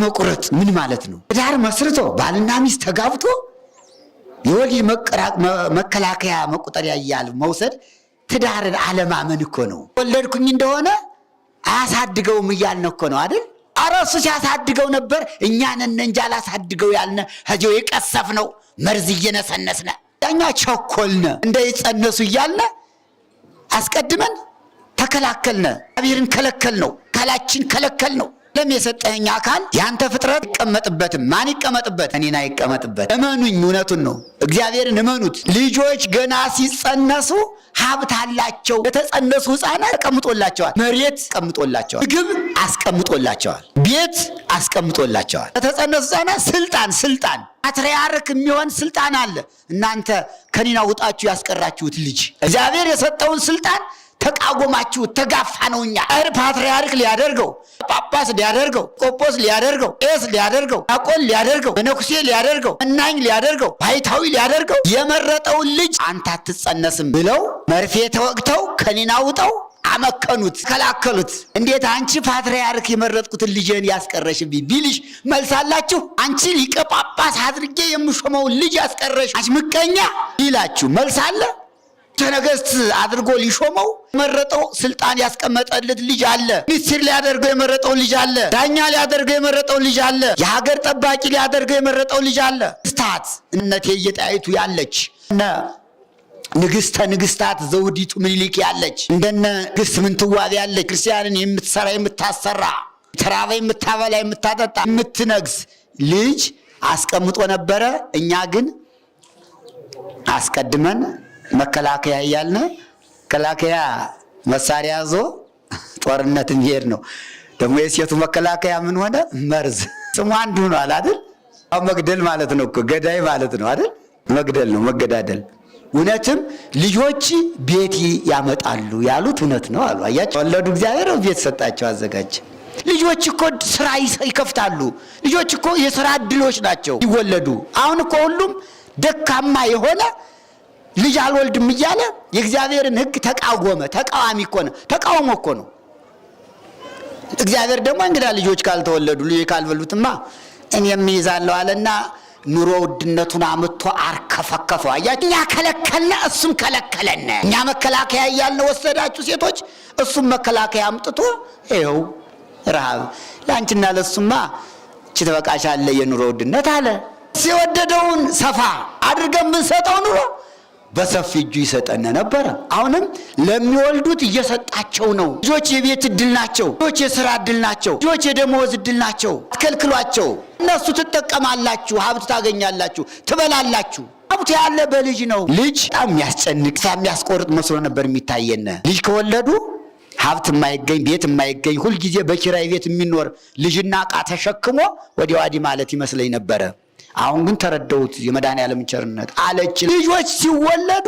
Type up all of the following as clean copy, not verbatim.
መቁረጥ ምን ማለት ነው? ትዳር መስርቶ ባልና ሚስት ተጋብቶ የወሊድ መከላከያ መቁጠሪያ እያሉ መውሰድ ትዳርን አለማመን እኮ ነው። ወለድኩኝ እንደሆነ አያሳድገውም እያልን እኮ ነው አይደል? ኧረ እሱ ሲያሳድገው ነበር፣ እኛ ነን እንጂ አላሳድገው ያልነ ከዚያው የቀሰፍነው መርዝ እየነሰነስነ እኛ ቸኮልነ እንዳይጸነሱ እያልነ አስቀድመን ተከላከልነ። እግዚአብሔርን ከለከልነው፣ አካላችን ከለከልነው። የሰጠኸኝ አካል ያንተ ፍጥረት ይቀመጥበትም። ማን ይቀመጥበት? እኔና ይቀመጥበት። እመኑኝ፣ እውነቱን ነው። እግዚአብሔርን እመኑት። ልጆች ገና ሲጸነሱ ሀብት አላቸው። የተጸነሱ ሕፃናት ተቀምጦላቸዋል። መሬት አስቀምጦላቸዋል። ምግብ አስቀምጦላቸዋል። ቤት አስቀምጦላቸዋል። የተጸነሱ ሕፃናት ስልጣን ፓትርያርክ የሚሆን ስልጣን አለ። እናንተ ከኒና ውጣችሁ ያስቀራችሁት ልጅ እግዚአብሔር የሰጠውን ስልጣን ተቃወማችሁ፣ ተጋፋ ነውኛ። ፓትርያርክ ሊያደርገው፣ ጳጳስ ሊያደርገው፣ ቆጶስ ሊያደርገው፣ ቄስ ሊያደርገው፣ ዲያቆን ሊያደርገው፣ መነኩሴ ሊያደርገው፣ መናኝ ሊያደርገው፣ ባይታዊ ሊያደርገው የመረጠውን ልጅ አንተ አትጸነስም ብለው መርፌ ተወግተው ከኒና ውጠው አመከኑት፣ ከላከሉት። እንዴት አንቺ ፓትርያርክ የመረጥኩትን ልጅን ያስቀረሽብኝ ቢልሽ መልሳላችሁ? አንቺ ሊቀ ጳጳስ አድርጌ የምሾመውን ልጅ ያስቀረሽ አንቺ ምቀኛ ይላችሁ መልሳለ? ነገስት አድርጎ ሊሾመው የመረጠው ስልጣን ያስቀመጠለት ልጅ አለ። ሚኒስትር ሊያደርገው የመረጠው ልጅ አለ። ዳኛ ሊያደርገው የመረጠው ልጅ አለ። የሀገር ጠባቂ ሊያደርገው የመረጠው ልጅ አለ። ስታት እነቴ እየጣይቱ ያለች እነ ንግስተ ንግስታት ዘውዲቱ ምኒልክ ያለች እንደነ ንግስት ምንትዋብ ያለች ክርስቲያንን የምትሰራ የምታሰራ ተራበ የምታበላ የምታጠጣ የምትነግስ ልጅ አስቀምጦ ነበረ። እኛ ግን አስቀድመን መከላከያ እያልን መከላከያ መሳሪያ ያዞ ጦርነት የሚሄድ ነው። ደግሞ የሴቱ መከላከያ ምን ሆነ? መርዝ ስሙ አንዱ ነው አይደል? መግደል ማለት ነው እኮ ገዳይ ማለት ነው አይደል? መግደል ነው መገዳደል። እውነትም ልጆች ቤት ያመጣሉ ያሉት እውነት ነው አሉ። አያችሁ፣ ወለዱ። እግዚአብሔር ቤት ሰጣቸው፣ አዘጋጀ። ልጆች እኮ ስራ ይከፍታሉ። ልጆች እኮ የሥራ ዕድሎች ናቸው ይወለዱ። አሁን እኮ ሁሉም ደካማ የሆነ ልጅ አልወልድም እያለ የእግዚአብሔርን ሕግ ተቃወመ። ተቃዋሚ እኮ ነው፣ ተቃውሞ እኮ ነው። እግዚአብሔር ደግሞ እንግዳ ልጆች ካልተወለዱ ልጅ ካልበሉትማ እኔም ይዛለሁ አለና ኑሮ ውድነቱን አምጥቶ አርከፈከፈው። አያችሁ፣ እኛ ከለከልነ፣ እሱም ከለከለነ። እኛ መከላከያ እያልን ወሰዳችሁ ሴቶች፣ እሱም መከላከያ አምጥቶ ይኸው ረሃብ ለአንቺና ለሱማ እቺ ተበቃሻለ የኑሮ ውድነት አለ። ሲወደደውን ሰፋ አድርገን ብንሰጠው ኑሮ በሰፊ እጁ ይሰጠን ነበር። አሁንም ለሚወልዱት እየሰጣቸው ነው። ልጆች የቤት ዕድል ናቸው። ልጆች የሥራ ዕድል ናቸው። ልጆች የደመወዝ ዕድል ናቸው። አትከልክሏቸው። እነሱ ትጠቀማላችሁ፣ ሀብት ታገኛላችሁ፣ ትበላላችሁ። ሀብት ያለ በልጅ ነው። ልጅ በጣም የሚያስጨንቅ የሚያስቆርጥ መስሎ ነበር የሚታየን። ልጅ ከወለዱ ሀብት የማይገኝ ቤት የማይገኝ ሁልጊዜ በኪራይ ቤት የሚኖር ልጅና ዕቃ ተሸክሞ ወዲያ ወዲህ ማለት ይመስለኝ ነበረ። አሁን ግን ተረዳሁት የመድኃኔዓለም ቸርነት አለች። ልጆች ሲወለዱ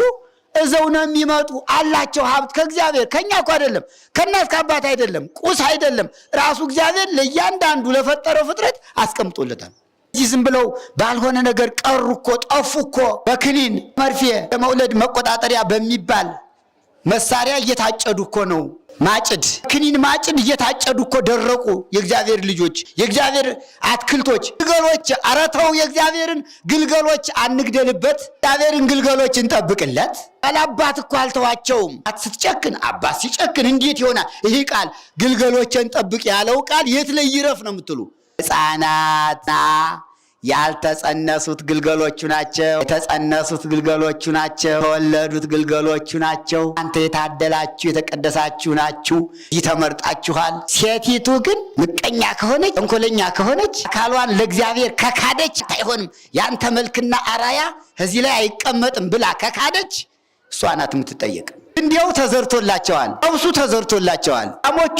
እዘው ነው የሚመጡ አላቸው ሀብት ከእግዚአብሔር። ከኛ እኮ አይደለም፣ ከእናት ከአባት አይደለም፣ ቁስ አይደለም። ራሱ እግዚአብሔር ለእያንዳንዱ ለፈጠረው ፍጥረት አስቀምጦለታል። እዚህ ዝም ብለው ባልሆነ ነገር ቀሩ እኮ ጠፉ እኮ። በክኒን መርፌ ለመውለድ መቆጣጠሪያ በሚባል መሳሪያ እየታጨዱ እኮ ነው። ማጭድ ክኒን ማጭድ እየታጨዱ እኮ ደረቁ። የእግዚአብሔር ልጆች፣ የእግዚአብሔር አትክልቶች፣ ግልገሎች። ኧረ ተው፣ የእግዚአብሔርን ግልገሎች አንግደልበት፣ እግዚአብሔርን ግልገሎች እንጠብቅለት። አባት እኮ አልተዋቸውም። ስትጨክን አባት ሲጨክን እንዴት ይሆናል? ይህ ቃል ግልገሎችን ጠብቅ ያለው ቃል የት ላይ ይረፍ ነው የምትሉ? ሕፃናትና ያልተጸነሱት ግልገሎቹ ናቸው። የተጸነሱት ግልገሎቹ ናቸው። የተወለዱት ግልገሎቹ ናቸው። አንተ የታደላችሁ የተቀደሳችሁ ናችሁ። ይህ ተመርጣችኋል። ሴቲቱ ግን ምቀኛ ከሆነች ተንኮለኛ ከሆነች አካሏን ለእግዚአብሔር ከካደች አይሆንም፣ ያንተ መልክና አራያ እዚህ ላይ አይቀመጥም ብላ ከካደች እሷ ናት የምትጠየቅ። እንዲያው ተዘርቶላቸዋል፣ አብሱ ተዘርቶላቸዋል። ላሞቹ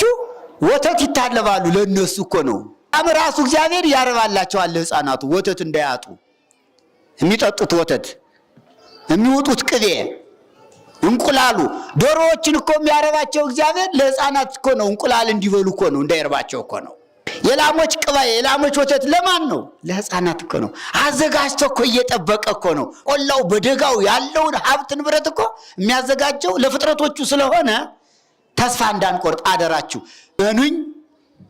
ወተት ይታለባሉ። ለእነሱ እኮ ነው ራሱ እግዚአብሔር ያረባላቸዋል። ለሕፃናቱ ወተት እንዳያጡ የሚጠጡት ወተት፣ የሚውጡት ቅቤ፣ እንቁላሉ። ዶሮዎችን እኮ የሚያረባቸው እግዚአብሔር ለሕፃናት እኮ ነው። እንቁላል እንዲበሉ እኮ ነው፣ እንዳይርባቸው እኮ ነው። የላሞች ቅባ፣ የላሞች ወተት ለማን ነው? ለሕፃናት እኮ ነው። አዘጋጅቶ እኮ እየጠበቀ እኮ ነው። ቆላው በደጋው ያለውን ሀብት ንብረት እኮ የሚያዘጋጀው ለፍጥረቶቹ ስለሆነ ተስፋ እንዳንቆርጥ አደራችሁ። መኑኝ፣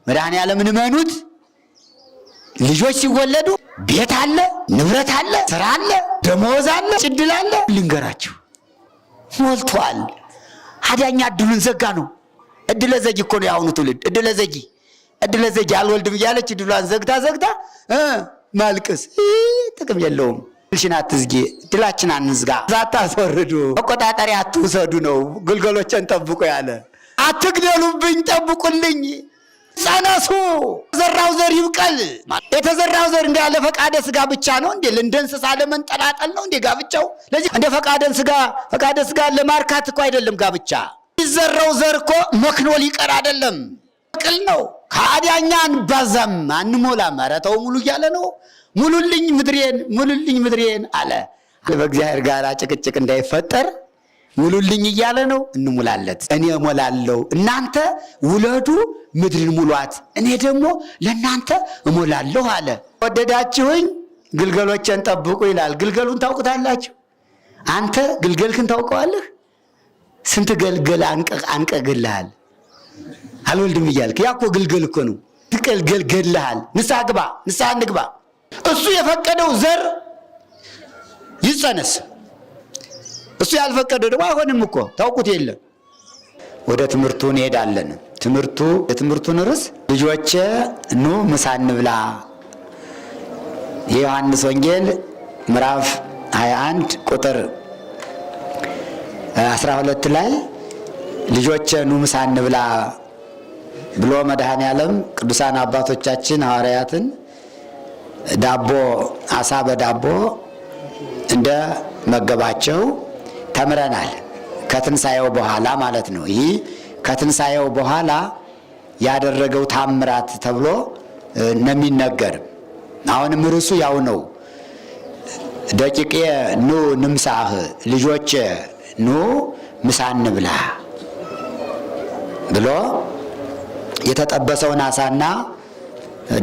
መድኃኔዓለምን መኑት። ልጆች ሲወለዱ ቤት አለ፣ ንብረት አለ፣ ስራ አለ፣ ደመወዝ አለ፣ ጭድል አለ። ልንገራችሁ ሞልቷል። አዳኛ እድሉን ዘጋ ነው። እድለ ዘጊ እኮ ነው የአሁኑ ትውልድ። እድለ ዘጊ አልወልድም እያለች እድሏን ዘግታ ማልቅስ ጥቅም የለውም። እልሽን አትዝጊ፣ እድላችን አንዝጋ። አታስወርዱ፣ መቆጣጠሪያ አትውሰዱ ነው ግልገሎችን ጠብቁ ያለ። አትግደሉብኝ፣ ጠብቁልኝ። ጸነሱ፣ የተዘራው ዘር ይብቀል። የተዘራው ዘር እንደ ያለ ፈቃደ ስጋ ብቻ ነው እንዴ? እንደ እንስሳ ለመንጠላጠል ነው እንዴ ጋብቻው? ለዚህ እንደ ፈቃደ ስጋ ለማርካት እኮ አይደለም ጋብቻ። የሚዘራው ዘር እኮ መክኖ ሊቀር አይደለም፣ ቅል ነው። ከአዳኛ አንባዛም አንሞላም። ኧረ ተው ሙሉ እያለ ነው። ሙሉልኝ ምድሬን አለ። በእግዚአብሔር ጋር ጭቅጭቅ እንዳይፈጠር ሙሉልኝ እያለ ነው። እንሙላለት። እኔ እሞላለሁ፣ እናንተ ውለዱ፣ ምድርን ሙሏት፣ እኔ ደግሞ ለእናንተ እሞላለሁ አለ። ወደዳችሁኝ ግልገሎችን ጠብቁ ይላል። ግልገሉን ታውቁታላችሁ? አንተ ግልገልክን ታውቀዋለህ? ስንት ገልገል አንቀግልሃል አልወልድም እያልክ። ያ እኮ ግልገል እኮ ነው። ገድልሃል። ንስሐ ግባ፣ ንስሐ እንግባ። እሱ የፈቀደው ዘር ይጸነስ፣ እሱ ያልፈቀደው ደግሞ አይሆንም እኮ። ታውቁት የለም። ወደ ትምህርቱ እንሄዳለን። የትምህርቱን ርዕስ ልጆቼ ኑ ምሳ እንብላ። የዮሐንስ ወንጌል ምዕራፍ 21 ቁጥር 12 ላይ ልጆቼ ኑ ምሳ እንብላ ብሎ መድኃኔ ዓለም ቅዱሳን አባቶቻችን ሐዋርያትን ዳቦ አሳ በዳቦ እንደ መገባቸው ተምረናል። ከትንሣኤው በኋላ ማለት ነው። ይህ ከትንሣኤው በኋላ ያደረገው ታምራት ተብሎ ነው የሚነገር። አሁንም ርዕሱ ያው ነው። ደቂቄ ኑ ንምሳህ፣ ልጆቼ ኑ ምሳ እንብላ ብሎ የተጠበሰውን አሳና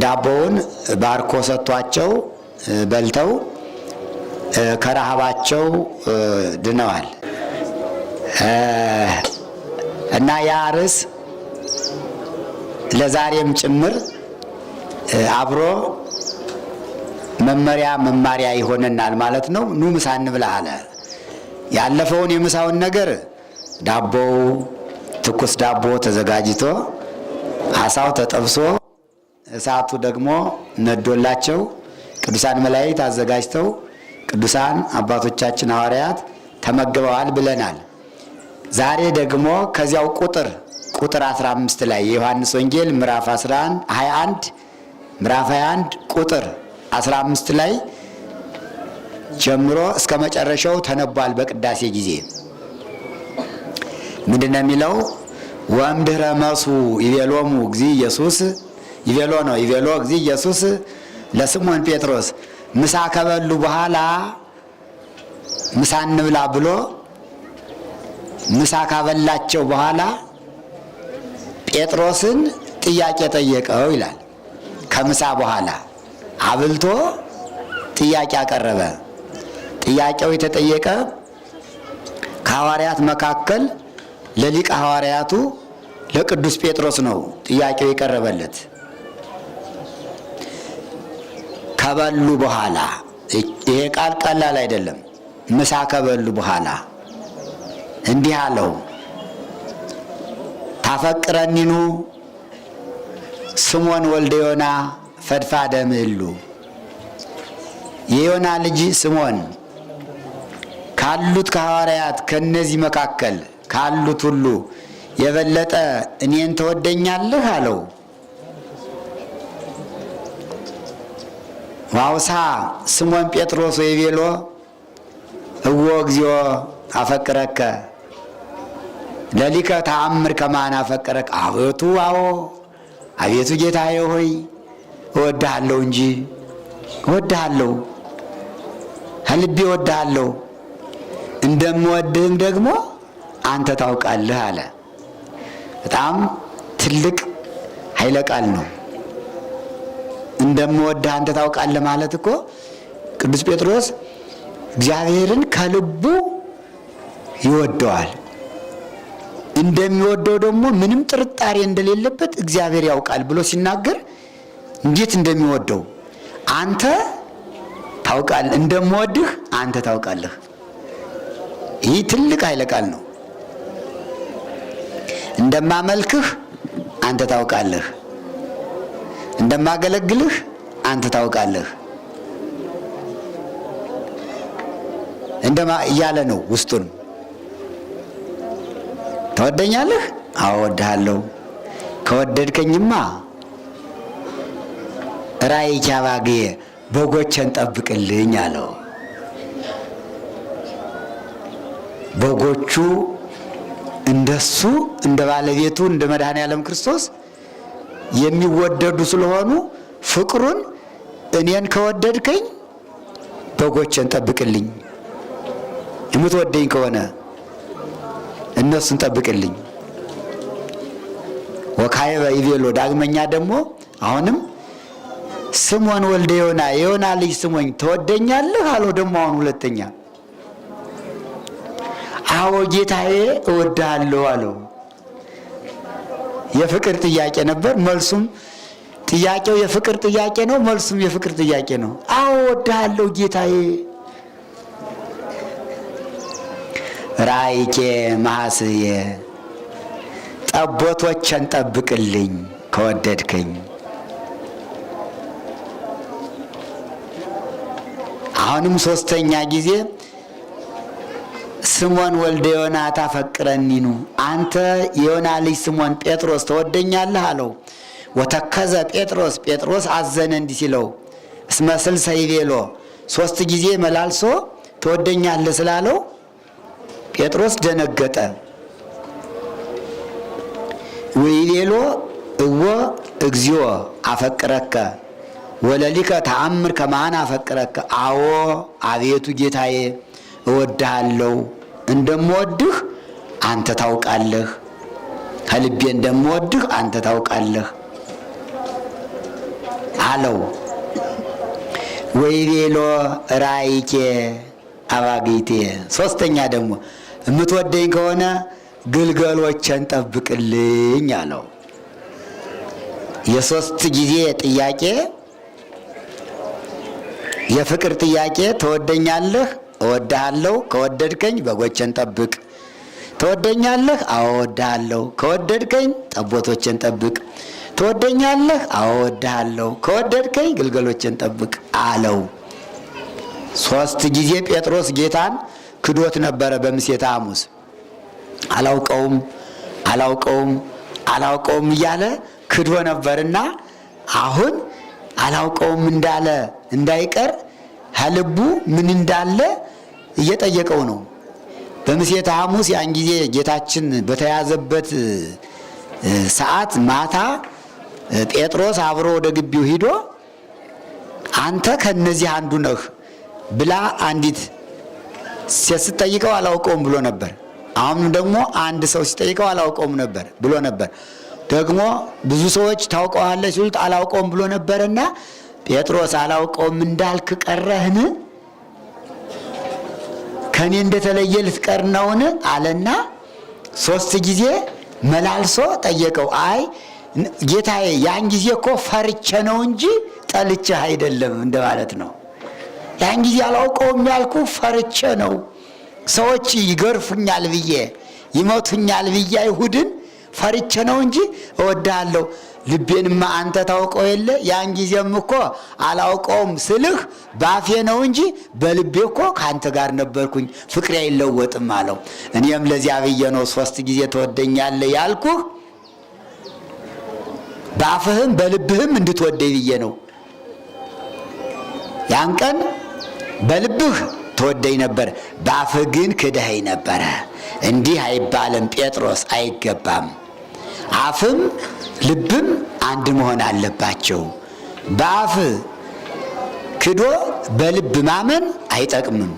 ዳቦውን ባርኮ ሰጥቷቸው በልተው ከረሃባቸው ድነዋል። እና ያ ርዕስ ለዛሬም ጭምር አብሮ መማሪያ ይሆነናል ማለት ነው። ኑ ምሳ እንብላ አለ። ያለፈውን የምሳውን ነገር ዳቦው ትኩስ ዳቦ ተዘጋጅቶ አሳው ተጠብሶ እሳቱ ደግሞ ነዶላቸው ቅዱሳን መላእክት አዘጋጅተው ቅዱሳን አባቶቻችን ሐዋርያት ተመግበዋል ብለናል። ዛሬ ደግሞ ከዚያው ቁጥር 15 ላይ የዮሐንስ ወንጌል ምዕራፍ 21 ቁጥር 15 ላይ ጀምሮ እስከ መጨረሻው ተነቧል። በቅዳሴ ጊዜ ምንድነው የሚለው? ወእምድኅረ መሱ ይቤሎሙ እግዚእ ኢየሱስ ይቤሎ እግዚእ ኢየሱስ ለስምዖን ጴጥሮስ። ምሳ ከበሉ በኋላ ምሳ እንብላ ብሎ ምሳ ካበላቸው በኋላ ጴጥሮስን ጥያቄ ጠየቀው ይላል። ከምሳ በኋላ አብልቶ ጥያቄ አቀረበ። ጥያቄው የተጠየቀ ከሐዋርያት መካከል ለሊቀ ሐዋርያቱ ለቅዱስ ጴጥሮስ ነው ጥያቄው የቀረበለት። ከበሉ በኋላ ይሄ ቃል ቀላል አይደለም። ምሳ ከበሉ በኋላ እንዲህ አለው፣ ታፈቅረኒኑ ስምዖን ወልደ ዮና ፈድፋደ እምእሉ። የዮና ልጅ ስምዖን ካሉት ከሐዋርያት ከነዚህ መካከል ካሉት ሁሉ የበለጠ እኔን ተወደኛለህ አለው። ዋውሳ ስምዖን ጴጥሮስ ወይቤሎ እወ እግዚኦ አፈቅረከ ለሊከ ተአምር ከማን አፈቅረከ። አቤቱ አዎ አቤቱ ጌታዬ ሆይ እወድሃለሁ እንጂ እወድሃለሁ፣ ከልቤ እወድሃለሁ፣ እንደምወድህም ደግሞ አንተ ታውቃለህ አለ። በጣም ትልቅ ኃይለ ቃል ነው። እንደምወድህ አንተ ታውቃለህ ማለት እኮ ቅዱስ ጴጥሮስ እግዚአብሔርን ከልቡ ይወደዋል። እንደሚወደው ደግሞ ምንም ጥርጣሬ እንደሌለበት እግዚአብሔር ያውቃል ብሎ ሲናገር እንዴት እንደሚወደው አንተ ታውቃለህ፣ እንደምወድህ አንተ ታውቃለህ። ይህ ትልቅ ኃይለ ቃል ነው። እንደማመልክህ አንተ ታውቃለህ፣ እንደማገለግልህ አንተ ታውቃለህ እያለ ነው ውስጡን። ትወደኛለህ? አዎ እወድሃለሁ። ከወደድከኝማ ራእይ ቻባጌ በጎቼን ጠብቅልኝ አለው። በጎቹ እንደሱ እንደ ባለቤቱ እንደ መድኃኔ ዓለም ክርስቶስ የሚወደዱ ስለሆኑ ፍቅሩን እኔን ከወደድከኝ በጎቼን ጠብቅልኝ፣ የምትወደኝ ከሆነ እነሱን ጠብቅልኝ። ወካዕበ ይቤሎ ዳግመኛ ደግሞ አሁንም ስምዖን ወልደ ዮና የዮና ልጅ ስምዖን ትወደኛለህ አለው። ደግሞ አሁን ሁለተኛ አዎ ጌታዬ እወድሃለሁ አለው። የፍቅር ጥያቄ ነበር፣ መልሱም ጥያቄው የፍቅር ጥያቄ ነው፣ መልሱም የፍቅር ጥያቄ ነው። አዎ እወድሃለሁ ጌታዬ። ራእይኬ መሐስየ ጠቦቶቼን ጠብቅልኝ ከወደድከኝ። አሁንም ሶስተኛ ጊዜ ስምዖን ወልደ ዮና ታፈቅረኒኑ አንተ የዮና ልጅ ስምዖን ጴጥሮስ ተወደኛለህ አለው። ወተከዘ ጴጥሮስ አዘነ እንዲህ ሲለው እስመ ስልሰ ይቤሎ 3 ጊዜ መላልሶ ተወደኛለህ ስላለው ጴጥሮስ ደነገጠ። ወይቤሎ እወ እግዚኦ አፈቅረከ ወለሊከ ተአምር ከማን አፈቅረከ። አዎ አቤቱ ጌታዬ እወድሃለሁ፣ እንደምወድህ አንተ ታውቃለህ፣ ከልቤ እንደምወድህ አንተ ታውቃለህ አለው። ወይቤሎ ራእይኬ አባጊቴ ሶስተኛ ደግሞ የምትወደኝ ከሆነ ግልገሎቼን ጠብቅልኝ አለው። የ3 ጊዜ ጥያቄ የፍቅር ጥያቄ። ትወደኛለህ? እወድሃለሁ። ከወደድከኝ በጎቼን ጠብቅ። ትወደኛለህ? አዎ እወድሃለሁ። ከወደድከኝ ጠቦቶቼን ጠብቅ። ትወደኛለህ? አዎ እወድሃለሁ። ከወደድከኝ ግልገሎቼን ጠብቅ አለው። 3 ጊዜ ጴጥሮስ ጌታን ክዶት ነበረ በምሴተ ሐሙስ። አላውቀውም እያለ ክዶ ነበርና አሁን አላውቀውም እንዳለ እንዳይቀር ከልቡ ምን እንዳለ እየጠየቀው ነው። በምሴተ ሐሙስ ያን ጊዜ ጌታችን በተያዘበት ሰዓት ማታ ጴጥሮስ አብሮ ወደ ግቢው ሂዶ አንተ ከነዚህ አንዱ ነህ ብላ አንዲት ስትጠይቀው አላውቀውም ብሎ ነበር። አሁን ደግሞ አንድ ሰው ሲጠይቀው አላውቀውም ነበር ብሎ ነበር። ደግሞ ብዙ ሰዎች ታውቀዋለህ ሲሉት አላውቀውም ብሎ ነበርና ጴጥሮስ አላውቀውም እንዳልክ ቀረህን? ከኔ እንደተለየ ልትቀር ነውን? አለና 3 ጊዜ መላልሶ ጠየቀው። አይ ጌታዬ ያን ጊዜ እኮ ፈርቼ ነው እንጂ ጠልቼህ አይደለም እንደማለት ነው። ያን ጊዜ አላውቀውም ያልኩ ፈርቼ ነው፣ ሰዎች ይገርፉኛል ብዬ ይመቱኛል ብዬ አይሁድን ፈርቼ ነው እንጂ እወድሃለሁ። ልቤንማ አንተ ታውቀው የለ ያን ጊዜም እኮ አላውቀውም ስልህ ባፌ ነው እንጂ በልቤ እኮ ከአንተ ጋር ነበርኩኝ፣ ፍቅሬ አይለወጥም አለው። እኔም ለዚያ ብዬ ነው 3 ጊዜ ትወደኛለህ ያልኩህ፣ ባፍህም በልብህም እንድትወደኝ ብዬ ነው። ያን ቀን በልብህ ትወደኝ ነበር፣ ባፍህ ግን ክደኸኝ ነበረ። እንዲህ አይባልም ጴጥሮስ፣ አይገባም። አፍም ልብም አንድ መሆን አለባቸው። በአፍ ክዶ በልብ ማመን አይጠቅምም።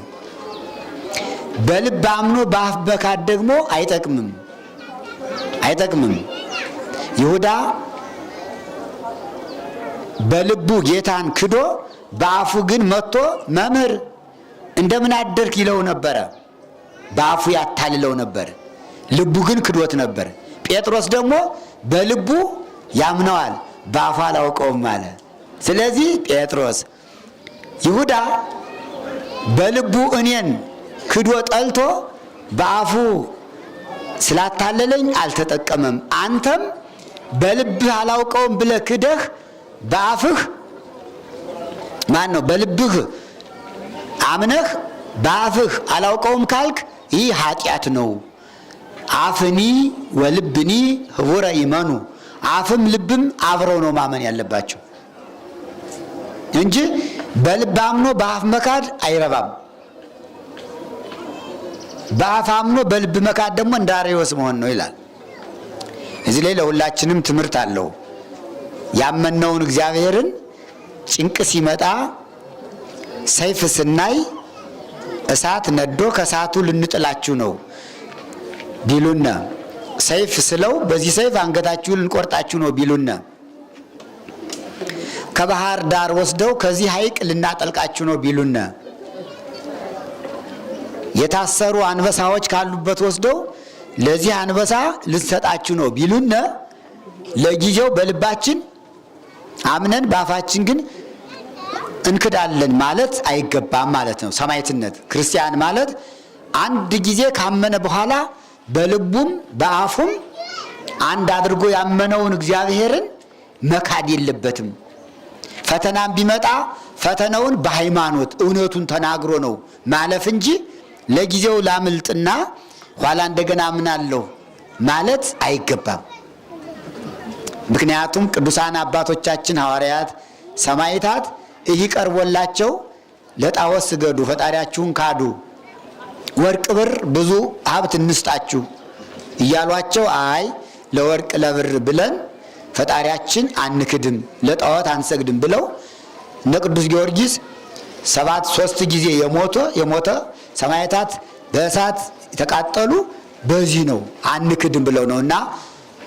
በልብ አምኖ በአፍ መካድ ደግሞ አይጠቅምም። ይሁዳ በልቡ ጌታን ክዶ በአፉ ግን መጥቶ መምህር እንደምን አደርክ ይለው ነበረ። በአፉ ያታልለው ነበር፣ ልቡ ግን ክዶት ነበር። ጴጥሮስ ደግሞ በልቡ ያምነዋል፣ በአፉ አላውቀውም አለ። ስለዚህ ጴጥሮስ ይሁዳ በልቡ እኔን ክዶ ጠልቶ በአፉ ስላታለለኝ አልተጠቀመም። አንተም በልብህ አላውቀውም ብለህ ክደህ በአፍህ በልብህ አምነህ በአፍህ አላውቀውም ካልክ ይህ ኃጢአት ነው። አፍኒ ወልብኒ ህቡረ ይመኑ፣ አፍም ልብም አብረው ነው ማመን ያለባቸው እንጂ በልብ አምኖ በአፍ መካድ አይረባም። በአፍ አምኖ በልብ መካድ ደግሞ እንደ አርዮስ መሆን ነው ይላል። እዚህ ላይ ለሁላችንም ትምህርት አለው። ያመነውን እግዚአብሔርን ጭንቅ ሲመጣ ሰይፍ ስናይ እሳት ነዶ ከእሳቱ ልንጥላችሁ ነው ቢሉና፣ ሰይፍ ስለው በዚህ ሰይፍ አንገታችሁን ልንቆርጣችሁ ነው ቢሉና፣ ከባህር ዳር ወስደው ከዚህ ሐይቅ ልናጠልቃችሁ ነው ቢሉና፣ የታሰሩ አንበሳዎች ካሉበት ወስደው ለዚህ አንበሳ ልትሰጣችሁ ነው ቢሉና፣ ለጊዜው በልባችን አምነን በአፋችን ግን እንክዳለን ማለት አይገባም ማለት ነው። ሰማዕትነት ክርስቲያን ማለት አንድ ጊዜ ካመነ በኋላ በልቡም በአፉም አንድ አድርጎ ያመነውን እግዚአብሔርን መካድ የለበትም። ፈተናም ቢመጣ ፈተናውን በሃይማኖት እውነቱን ተናግሮ ነው ማለፍ እንጂ ለጊዜው ላምልጥና ኋላ እንደገና አምናለሁ ማለት አይገባም። ምክንያቱም ቅዱሳን አባቶቻችን ሐዋርያት፣ ሰማዕታት ይህ ቀርቦላቸው ለጣዖት ስገዱ፣ ፈጣሪያችሁን ካዱ፣ ወርቅ ብር ብዙ ሀብት እንስጣችሁ እያሏቸው አይ ለወርቅ ለብር ብለን ፈጣሪያችን አንክድም ለጣዖት አንሰግድም ብለው እነ ቅዱስ ጊዮርጊስ 3 ጊዜ የሞተ ሰማዕታት በእሳት የተቃጠሉ በዚህ ነው አንክድም ብለው ነውና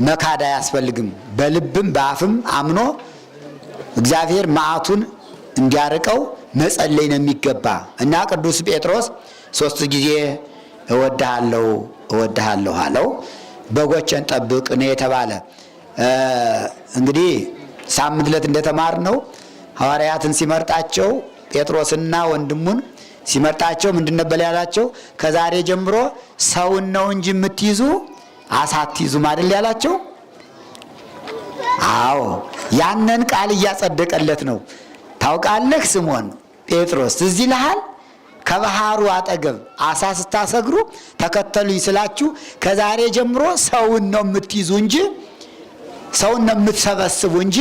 መካድ አያስፈልግም። በልብም በአፍም አምኖ እግዚአብሔር መዓቱን እንዲያርቀው መጸለይ ነው የሚገባ እና ቅዱስ ጴጥሮስ 3 ጊዜ እወድሃለሁ አለው። በጎችን ጠብቅ ነው የተባለ። እንግዲህ ሳምንት ዕለት እንደተማርነው ሐዋርያትን ሲመርጣቸው ጴጥሮስና ወንድሙን ሲመርጣቸው ምንድን ነበር ያላቸው? ከዛሬ ጀምሮ ሰውን ነው እንጂ የምትይዙ አሳ አትይዙም አይደል ያላቸው? አዎ ያንን ቃል እያጸደቀለት ነው። ታውቃለህ ስምዖን ጴጥሮስ እዚህ ልሃል ከባህሩ አጠገብ አሳ ስታሰግሩ ተከተሉኝ ስላችሁ ከዛሬ ጀምሮ ሰውን ነው የምትይዙ እንጂ ሰውን ነው የምትሰበስቡ እንጂ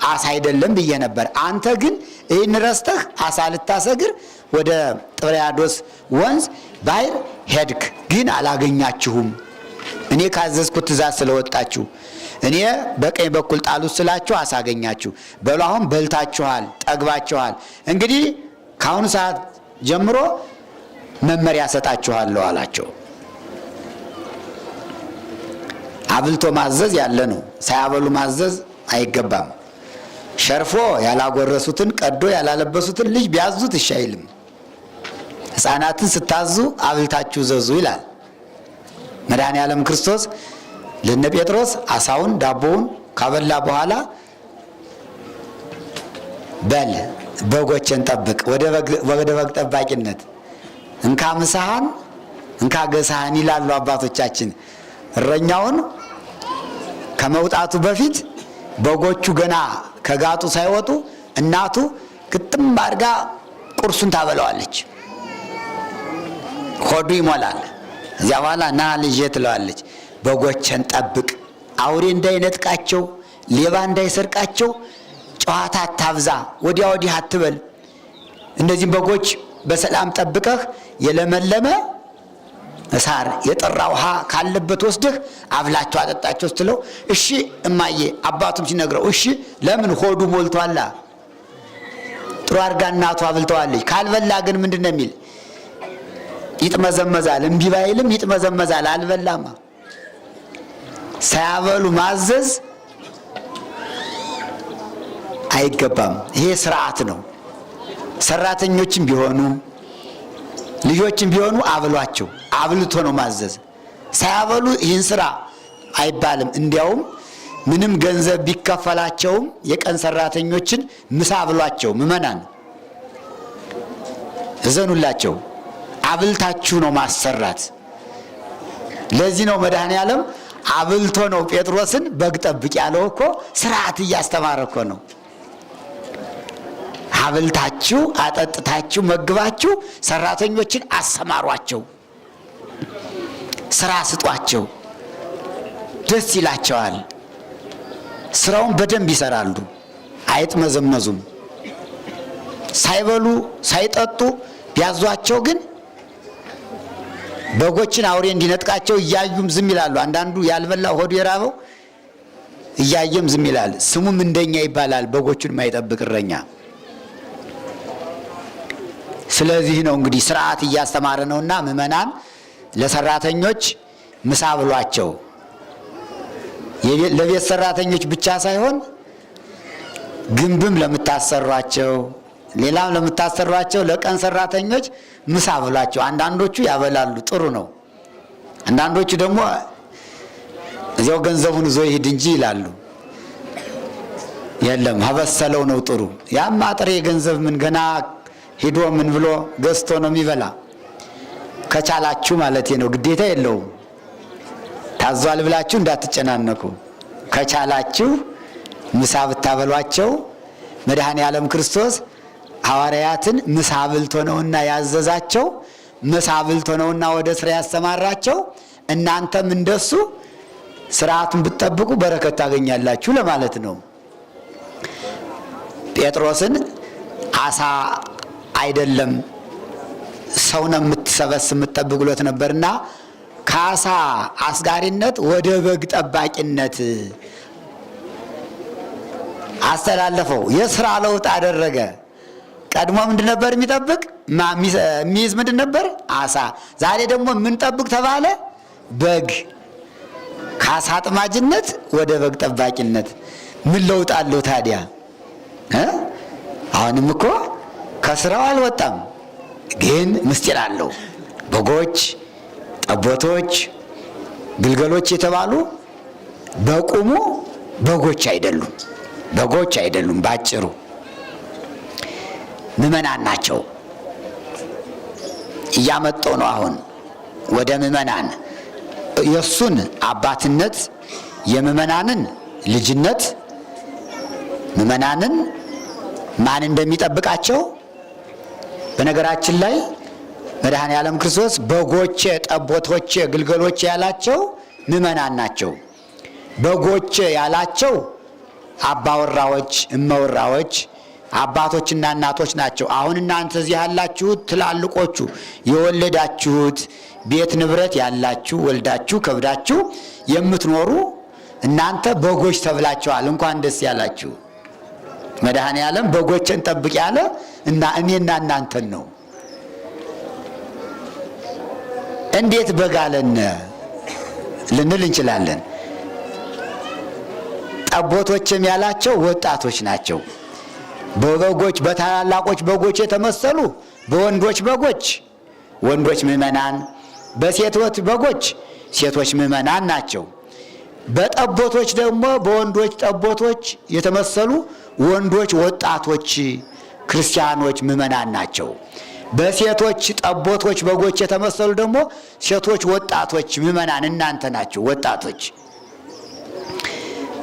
አሳ አይደለም ብዬ ነበር። አንተ ግን ይህን ረስተህ አሳ ልታሰግር ወደ ጥብርያዶስ ወንዝ ባህር ሄድክ፣ ግን አላገኛችሁም። እኔ ካዘዝኩት ትእዛዝ ስለወጣችሁ እኔ በቀኝ በኩል ጣሉት ስላችሁ አሳ አገኛችሁ። በሉ አሁን በልታችኋል፣ ጠግባችኋል። እንግዲህ ከአሁኑ ሰዓት ጀምሮ መመሪያ ሰጣችኋለሁ አላቸው። አብልቶ ማዘዝ ያለ ነው። ሳያበሉ ማዘዝ አይገባም። ሸርፎ ያላጎረሱትን ቀዶ ያላለበሱትን ልጅ ቢያዙት እሺ አይልም። ሕፃናትን ስታዙ አብልታችሁ ዘዙ ይላል መድኃኔዓለም ክርስቶስ። ለነ ጴጥሮስ አሳውን ዳቦውን ካበላ በኋላ በል በጎችን ጠብቅ፣ ወደ በግ ጠባቂነት እንካ ምሳህን እንካ ገሳህን ይላሉ አባቶቻችን። እረኛውን ከመውጣቱ በፊት በጎቹ ገና ከጋጡ ሳይወጡ እናቱ ግጥም አድርጋ ቁርሱን ታበለዋለች። ሆዱ ይሞላል። እዚያ በኋላ ና ልጄ ትለዋለች። በጎችን ጠብቅ፣ አውሬ እንዳይነጥቃቸው፣ ሌባ እንዳይሰርቃቸው፣ ጨዋታ አታብዛ፣ ወዲያ ወዲህ አትበል። እነዚህም በጎች በሰላም ጠብቀህ የለመለመ ሳር የጠራ ውሃ ካለበት ወስደህ አብላቸው አጠጣቸው ስትለው እሺ እማዬ፣ አባቱም ሲነግረው እሺ ለምን ሆዱ ሞልቷላ። ጥሩ አድርጋ እናቱ አብልተዋለች። ካልበላ ግን ምንድን ነው የሚል? ይጥመዘመዛል። እምቢ ባይልም ይጥመዘመዛል። አልበላማ። ሳያበሉ ማዘዝ አይገባም። ይሄ ስርዓት ነው። ሰራተኞችም ቢሆኑ ልጆችም ቢሆኑ አብሏቸው። አብልቶ ነው ማዘዝ። ሳያበሉ ይህን ስራ አይባልም። እንዲያውም ምንም ገንዘብ ቢከፈላቸውም የቀን ሰራተኞችን ምሳ አብሏቸው። ምዕመናን እዘኑላቸው። አብልታችሁ ነው ማሰራት። ለዚህ ነው መድኃኔዓለም አብልቶ ነው ጴጥሮስን በግ ጠብቅ ያለው እኮ ስርዓት እያስተማረ እኮ ነው። አብልታችሁ አጠጥታችሁ መግባችሁ ሰራተኞችን አሰማሯቸው፣ ስራ ስጧቸው፣ ደስ ይላቸዋል። ስራውን በደንብ ይሰራሉ፣ አይጥመዘመዙም። ሳይበሉ ሳይጠጡ ቢያዟቸው ግን በጎችን አውሬ እንዲነጥቃቸው እያዩም ዝም ይላሉ። አንዳንዱ ያልበላው ሆዱ የራበው እያየም ዝም ይላል። ስሙም እንደኛ ይባላል፣ በጎቹን የማይጠብቅ እረኛ። ስለዚህ ነው እንግዲህ ስርዓት እያስተማረ ነውና ምእመናን ለሰራተኞች ምሳ ብሏቸው። ለቤት ሰራተኞች ብቻ ሳይሆን ግንብም ለምታሰሯቸው፣ ሌላም ለምታሰሯቸው ለቀን ሰራተኞች ምሳ ብሏቸው። አንዳንዶቹ ያበላሉ፣ ጥሩ ነው። አንዳንዶቹ ደግሞ እዚያው ገንዘቡን ይዞ ይሄድ እንጂ ይላሉ። የለም አበሰለው ነው ጥሩ። ያም ጥሬ ገንዘብ ምን ገና ሄዶ ምን ብሎ ገዝቶ ነው የሚበላ። ከቻላችሁ ማለት ነው፣ ግዴታ የለውም። ታዟል ብላችሁ እንዳትጨናነቁ። ከቻላችሁ ምሳ ብታበሏቸው። መድኃኔዓለም ክርስቶስ ሐዋርያትን ምሳ ብልቶ ነውና ያዘዛቸው፣ ምሳ ብልቶ ነውና ወደ ስራ ያሰማራቸው። እናንተም እንደሱ ስርዓቱን ብትጠብቁ በረከት ታገኛላችሁ ለማለት ነው። ጴጥሮስን አሳ አይደለም ሰው ነው የምትጠብቅ ብሎት ነበርና ከአሳ አስጋሪነት ወደ በግ ጠባቂነት አስተላለፈው። የስራ ለውጥ አደረገ። ቀድሞ ምንድን ነበር የሚጠብቅ? የሚይዝ ምንድን ነበር? አሳ። ዛሬ ደግሞ የምንጠብቅ ተባለ? በግ። ከአሳ አጥማጅነት ወደ በግ ጠባቂነት ምን ለውጥ አለው ታዲያ? አሁንም እኮ ከስራው አልወጣም፣ ግን ምስጢር አለው። በጎች፣ ጠቦቶች፣ ግልገሎች የተባሉ በቁሙ በጎች አይደሉም። በጎች አይደሉም። ባጭሩ ምእመናን ናቸው። እያመጡ ነው አሁን ወደ ምእመናን የሱን አባትነት፣ የምእመናንን ልጅነት፣ ምእመናንን ማን እንደሚጠብቃቸው። በነገራችን ላይ መድኃኔዓለም ክርስቶስ በጎቼ፣ ጠቦቶቼ፣ ግልገሎቼ ያላቸው ምእመናን ናቸው። በጎቼ ያላቸው አባወራዎች፣ እመወራዎች፣ አባቶችና እናቶች ናቸው። አሁን እናንተ እዚህ ያላችሁት ትላልቆቹ የወለዳችሁት ቤት ንብረት ያላችሁ ወልዳችሁ ከብዳችሁ የምትኖሩ እናንተ በጎች ተብላችኋል። እንኳን ደስ ያላችሁ። መድኃኔዓለም በጎችን ጠብቅ ያለ እና እኔና እናንተን ነው። እንዴት በግ አለን ልንል እንችላለን። ጠቦቶችም ያላቸው ወጣቶች ናቸው። በበጎች በታላላቆች በጎች የተመሰሉ በወንዶች በጎች ወንዶች ምእመናን፣ በሴቶች በጎች ሴቶች ምእመናን ናቸው። በጠቦቶች ደግሞ በወንዶች ጠቦቶች የተመሰሉ ወንዶች ወጣቶች ክርስቲያኖች ምእመናን ናቸው። በሴቶች ጠቦቶች በጎች የተመሰሉ ደግሞ ሴቶች ወጣቶች ምእመናን እናንተ ናቸው ወጣቶች።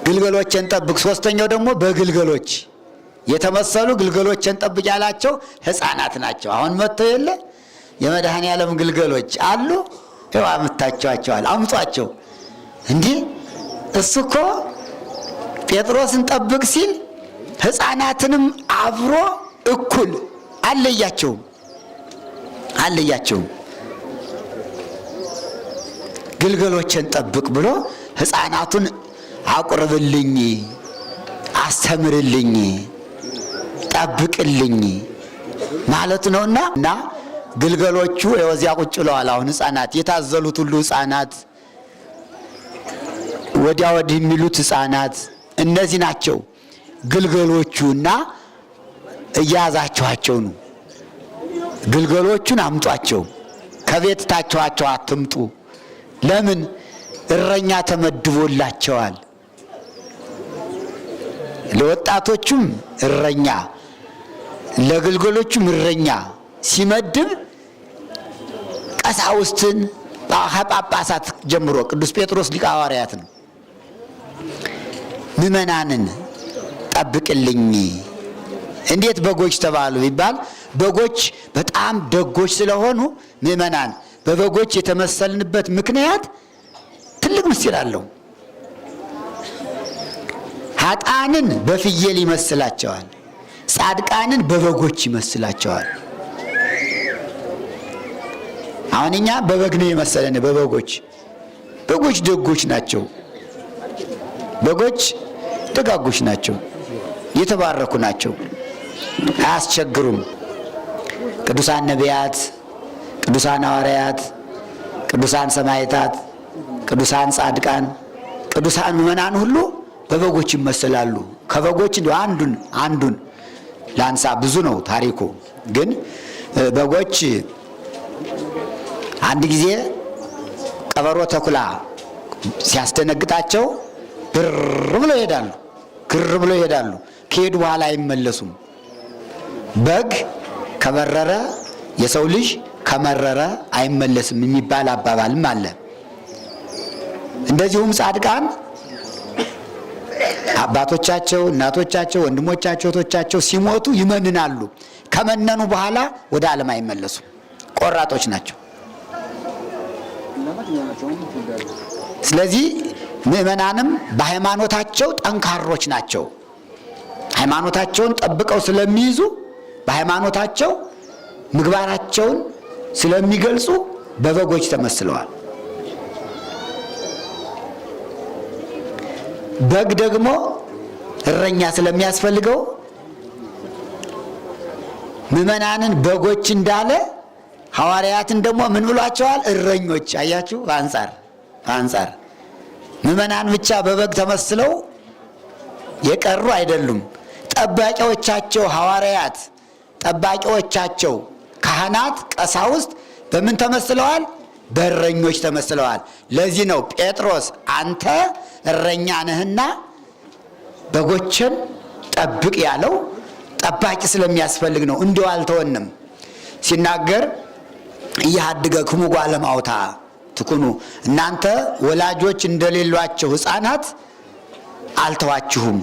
ግልገሎችን ጠብቅ። ሶስተኛው ደግሞ በግልገሎች የተመሰሉ ግልገሎችን ጠብቅ ያላቸው ሕፃናት ናቸው። አሁን መጥተው የለ የመድኃኔዓለም ግልገሎች አሉ። ይኸው አምጥታችኋቸዋል። አምጧቸው። እንዲህ እሱ እኮ ጴጥሮስን ጠብቅ ሲል ሕፃናትንም አብሮ እኩል አለያቸውም። ግልገሎችን ጠብቅ ብሎ ሕፃናቱን አቁርብልኝ፣ አስተምርልኝ፣ ጠብቅልኝ ማለት ነውና እና ግልገሎቹ የወዚያ ቁጭ ብለዋል። አሁን ሕፃናት የታዘሉት ሁሉ ሕፃናት ወዲያ ወዲህ የሚሉት ሕፃናት እነዚህ ናቸው ግልገሎቹና እያያዛችኋቸው ነው። ግልገሎቹን አምጧቸው፣ ከቤት ታችኋቸው አትምጡ። ለምን? እረኛ ተመድቦላቸዋል። ለወጣቶቹም እረኛ፣ ለግልገሎቹም እረኛ ሲመድብ ቀሳውስትን ጳጳሳት ጀምሮ ቅዱስ ጴጥሮስ ሊቀ ሐዋርያት ነው። ምእመናንን ጠብቅልኝ። እንዴት በጎች ተባሉ ቢባል በጎች በጣም ደጎች ስለሆኑ ምእመናን በበጎች የተመሰልንበት ምክንያት ትልቅ ምስጢር አለው። ኃጥአንን በፍየል ይመስላቸዋል፣ ጻድቃንን በበጎች ይመስላቸዋል። አሁን እኛ በበግ ነው የመሰለን። በጎች ደጎች ናቸው። በጎች ደጋጎች ናቸው። የተባረኩ ናቸው። አያስቸግሩም። ቅዱሳን ነቢያት፣ ቅዱሳን ሐዋርያት፣ ቅዱሳን ሰማዕታት፣ ቅዱሳን ጻድቃን፣ ቅዱሳን ምእመናን ሁሉ በበጎች ይመስላሉ። ከበጎች አንዱን ላንሳ፣ ብዙ ነው ታሪኩ። ግን በጎች አንድ ጊዜ ቀበሮ ተኩላ ሲያስደነግጣቸው ብር ብለው ይሄዳሉ። ግር ብለው ይሄዳሉ። ከሄዱ በኋላ አይመለሱም። በግ ከበረረ የሰው ልጅ ከመረረ አይመለስም የሚባል አባባልም አለ። እንደዚሁም ጻድቃን አባቶቻቸው፣ እናቶቻቸው፣ ወንድሞቻቸው፣ እህቶቻቸው ሲሞቱ ይመንናሉ። ከመነኑ በኋላ ወደ ዓለም አይመለሱም። ቆራጦች ናቸው። ስለዚህ ምእመናንም በሃይማኖታቸው ጠንካሮች ናቸው። ሃይማኖታቸውን ጠብቀው ስለሚይዙ በሃይማኖታቸው ምግባራቸውን ስለሚገልጹ በበጎች ተመስለዋል። በግ ደግሞ እረኛ ስለሚያስፈልገው ምእመናንን በጎች እንዳለ ሐዋርያትን ደግሞ ምን ብሏቸዋል? እረኞች። አያችሁ፣ በአንጻር ምእመናን ብቻ በበግ ተመስለው የቀሩ አይደሉም። ጠባቂዎቻቸው ሐዋርያት፣ ጠባቂዎቻቸው ካህናት፣ ቀሳውስት በምን ተመስለዋል? በእረኞች ተመስለዋል። ለዚህ ነው ጴጥሮስ አንተ እረኛ ነህና በጎችን ጠብቅ ያለው። ጠባቂ ስለሚያስፈልግ ነው። እንዲሁ አልተወንም ሲናገር እያድገክሙ ጓለማውታ ትኩኑ፣ እናንተ ወላጆች እንደሌሏቸው ሕፃናት አልተዋችሁም፣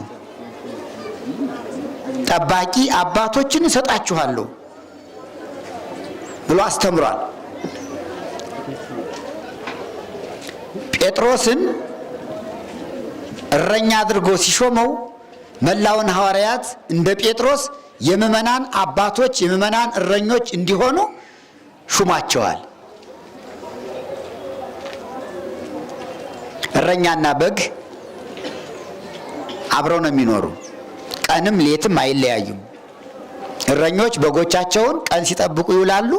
ጠባቂ አባቶችን እሰጣችኋለሁ ብሎ አስተምሯል። ጴጥሮስን እረኛ አድርጎ ሲሾመው መላውን ሐዋርያት እንደ ጴጥሮስ የምእመናን አባቶች የምእመናን እረኞች እንዲሆኑ ሹማቸዋል። እረኛና በግ አብረው ነው የሚኖሩ። ቀንም ሌትም አይለያዩም። እረኞች በጎቻቸውን ቀን ሲጠብቁ ይውላሉ።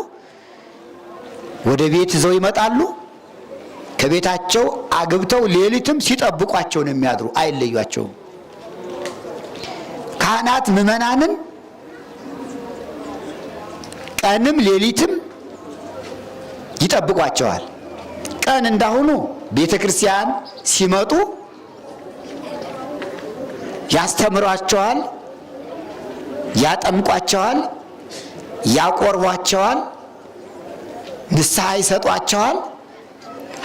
ወደ ቤት ይዘው ይመጣሉ። ከቤታቸው አግብተው ሌሊትም ሲጠብቋቸው ነው የሚያድሩ። አይለዩአቸውም። ካህናት ምእመናንን ቀንም ሌሊትም ይጠብቋቸዋል። ቀን እንዳሁኑ ቤተ ክርስቲያን ሲመጡ ያስተምሯቸዋል፣ ያጠምቋቸዋል፣ ያቆርቧቸዋል፣ ንስሐ ይሰጧቸዋል።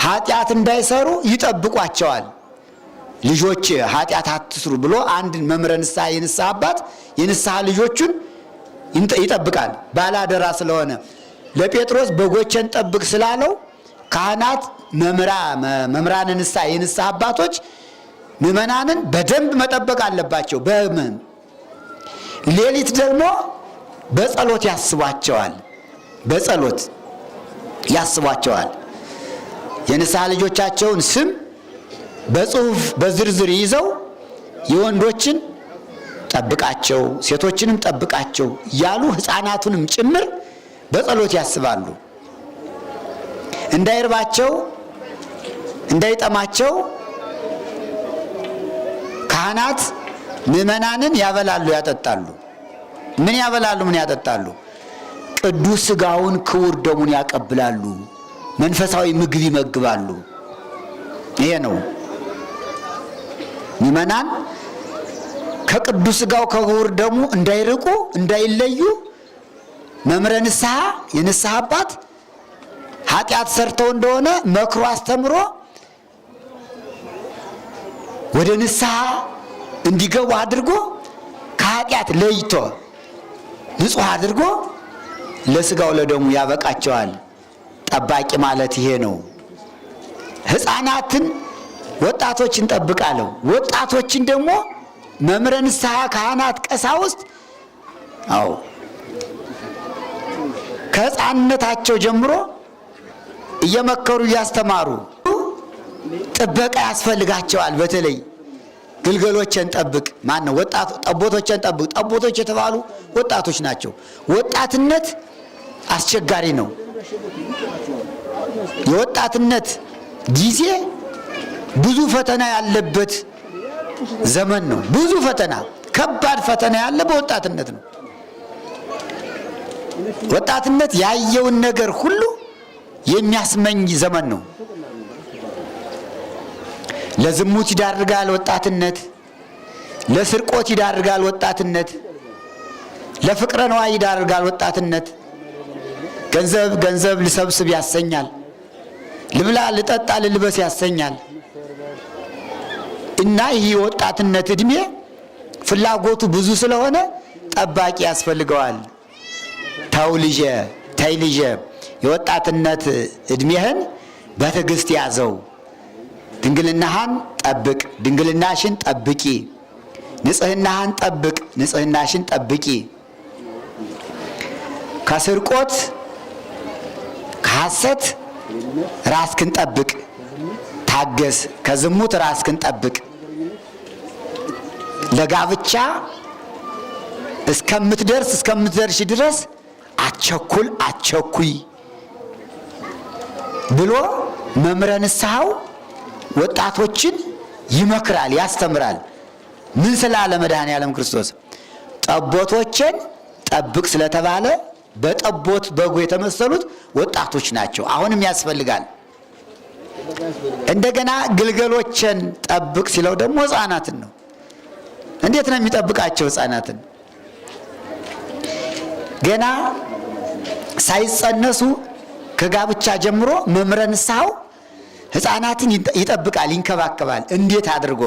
ኃጢአት እንዳይሰሩ ይጠብቋቸዋል። ልጆች ኃጢአት አትስሩ ብሎ አንድ መምህረ ንስሐ የንስሐ አባት የንስሐ ልጆቹን ይጠብቃል። ባላደራ ስለሆነ ለጴጥሮስ በጎችን ጠብቅ ስላለው ካህናት መምህራነ ንስሐ የንስሐ አባቶች ምእመናንን በደንብ መጠበቅ አለባቸው። ሌሊት ደግሞ በጸሎት ያስቧቸዋል። በጸሎት ያስቧቸዋል። የንስሐ ልጆቻቸውን ስም በጽሁፍ በዝርዝር ይዘው የወንዶችን ጠብቃቸው፣ ሴቶችንም ጠብቃቸው ያሉ ሕፃናቱንም ጭምር በጸሎት ያስባሉ። እንዳይርባቸው እንዳይጠማቸው ካህናት ምእመናንን ያበላሉ፣ ያጠጣሉ። ምን ያበላሉ? ምን ያጠጣሉ? ቅዱስ ሥጋውን ክቡር ደሙን ያቀብላሉ። መንፈሳዊ ምግብ ይመግባሉ። ይሄ ነው። ምእመናን ከቅዱስ ሥጋው ከክቡር ደሙ እንዳይርቁ እንዳይለዩ መምህረ ንስሐ የንስሐ አባት ኃጢአት ሰርተው እንደሆነ መክሮ አስተምሮ ወደ ንስሐ እንዲገቡ አድርጎ ከኃጢአት ለይቶ ንጹሕ አድርጎ ለስጋው ለደሙ ያበቃቸዋል። ጠባቂ ማለት ይሄ ነው። ሕፃናትን ወጣቶችን ጠብቃለሁ። ወጣቶችን ደግሞ መምህረ ንስሐ ካህናት፣ ቀሳውስት ከሕፃንነታቸው ጀምሮ እየመከሩ እያስተማሩ ጥበቃ ያስፈልጋቸዋል። በተለይ ግልገሎችን ጠብቅ፣ ማን ነው? ጠቦቶችን ጠብቅ። ጠቦቶች የተባሉ ወጣቶች ናቸው። ወጣትነት አስቸጋሪ ነው። የወጣትነት ጊዜ ብዙ ፈተና ያለበት ዘመን ነው። ብዙ ፈተና፣ ከባድ ፈተና ያለ በወጣትነት ነው። ወጣትነት ያየውን ነገር ሁሉ የሚያስመኝ ዘመን ነው። ለዝሙት ይዳርጋል ወጣትነት፣ ለስርቆት ይዳርጋል ወጣትነት፣ ለፍቅረ ነዋይ ይዳርጋል ወጣትነት። ገንዘብ ገንዘብ ልሰብስብ ያሰኛል፣ ልብላ ልጠጣ ልልበስ ያሰኛል። እና ይህ የወጣትነት እድሜ ፍላጎቱ ብዙ ስለሆነ ጠባቂ ያስፈልገዋል። ተው ልጄ፣ ተይ ልጄ፣ የወጣትነት እድሜህን በትዕግስት ያዘው። ድንግልናህን ጠብቅ፣ ድንግልናሽን ጠብቂ። ንጽህናህን ጠብቅ፣ ንጽህናሽን ጠብቂ። ከስርቆት ከሐሰት ራስክን ጠብቅ፣ ታገስ። ከዝሙት ራስክን ጠብቅ። ለጋብቻ እስከምትደርሽ ድረስ አትቸኩል፣ አትቸኩይ ብሎ መምህረ ንስሐው ወጣቶችን ይመክራል፣ ያስተምራል። ምን ስላለ መድኃኔዓለም ክርስቶስ ጠቦቶችን ጠብቅ ስለተባለ በጠቦት በጉ የተመሰሉት ወጣቶች ናቸው። አሁንም ያስፈልጋል። እንደገና ግልገሎችን ጠብቅ ሲለው ደግሞ ሕፃናትን ነው። እንዴት ነው የሚጠብቃቸው ሕፃናትን? ገና ሳይጸነሱ ከጋብቻ ጀምሮ መምህረ ንስሐው ሕፃናትን ይጠብቃል፣ ይንከባከባል። እንዴት አድርጎ?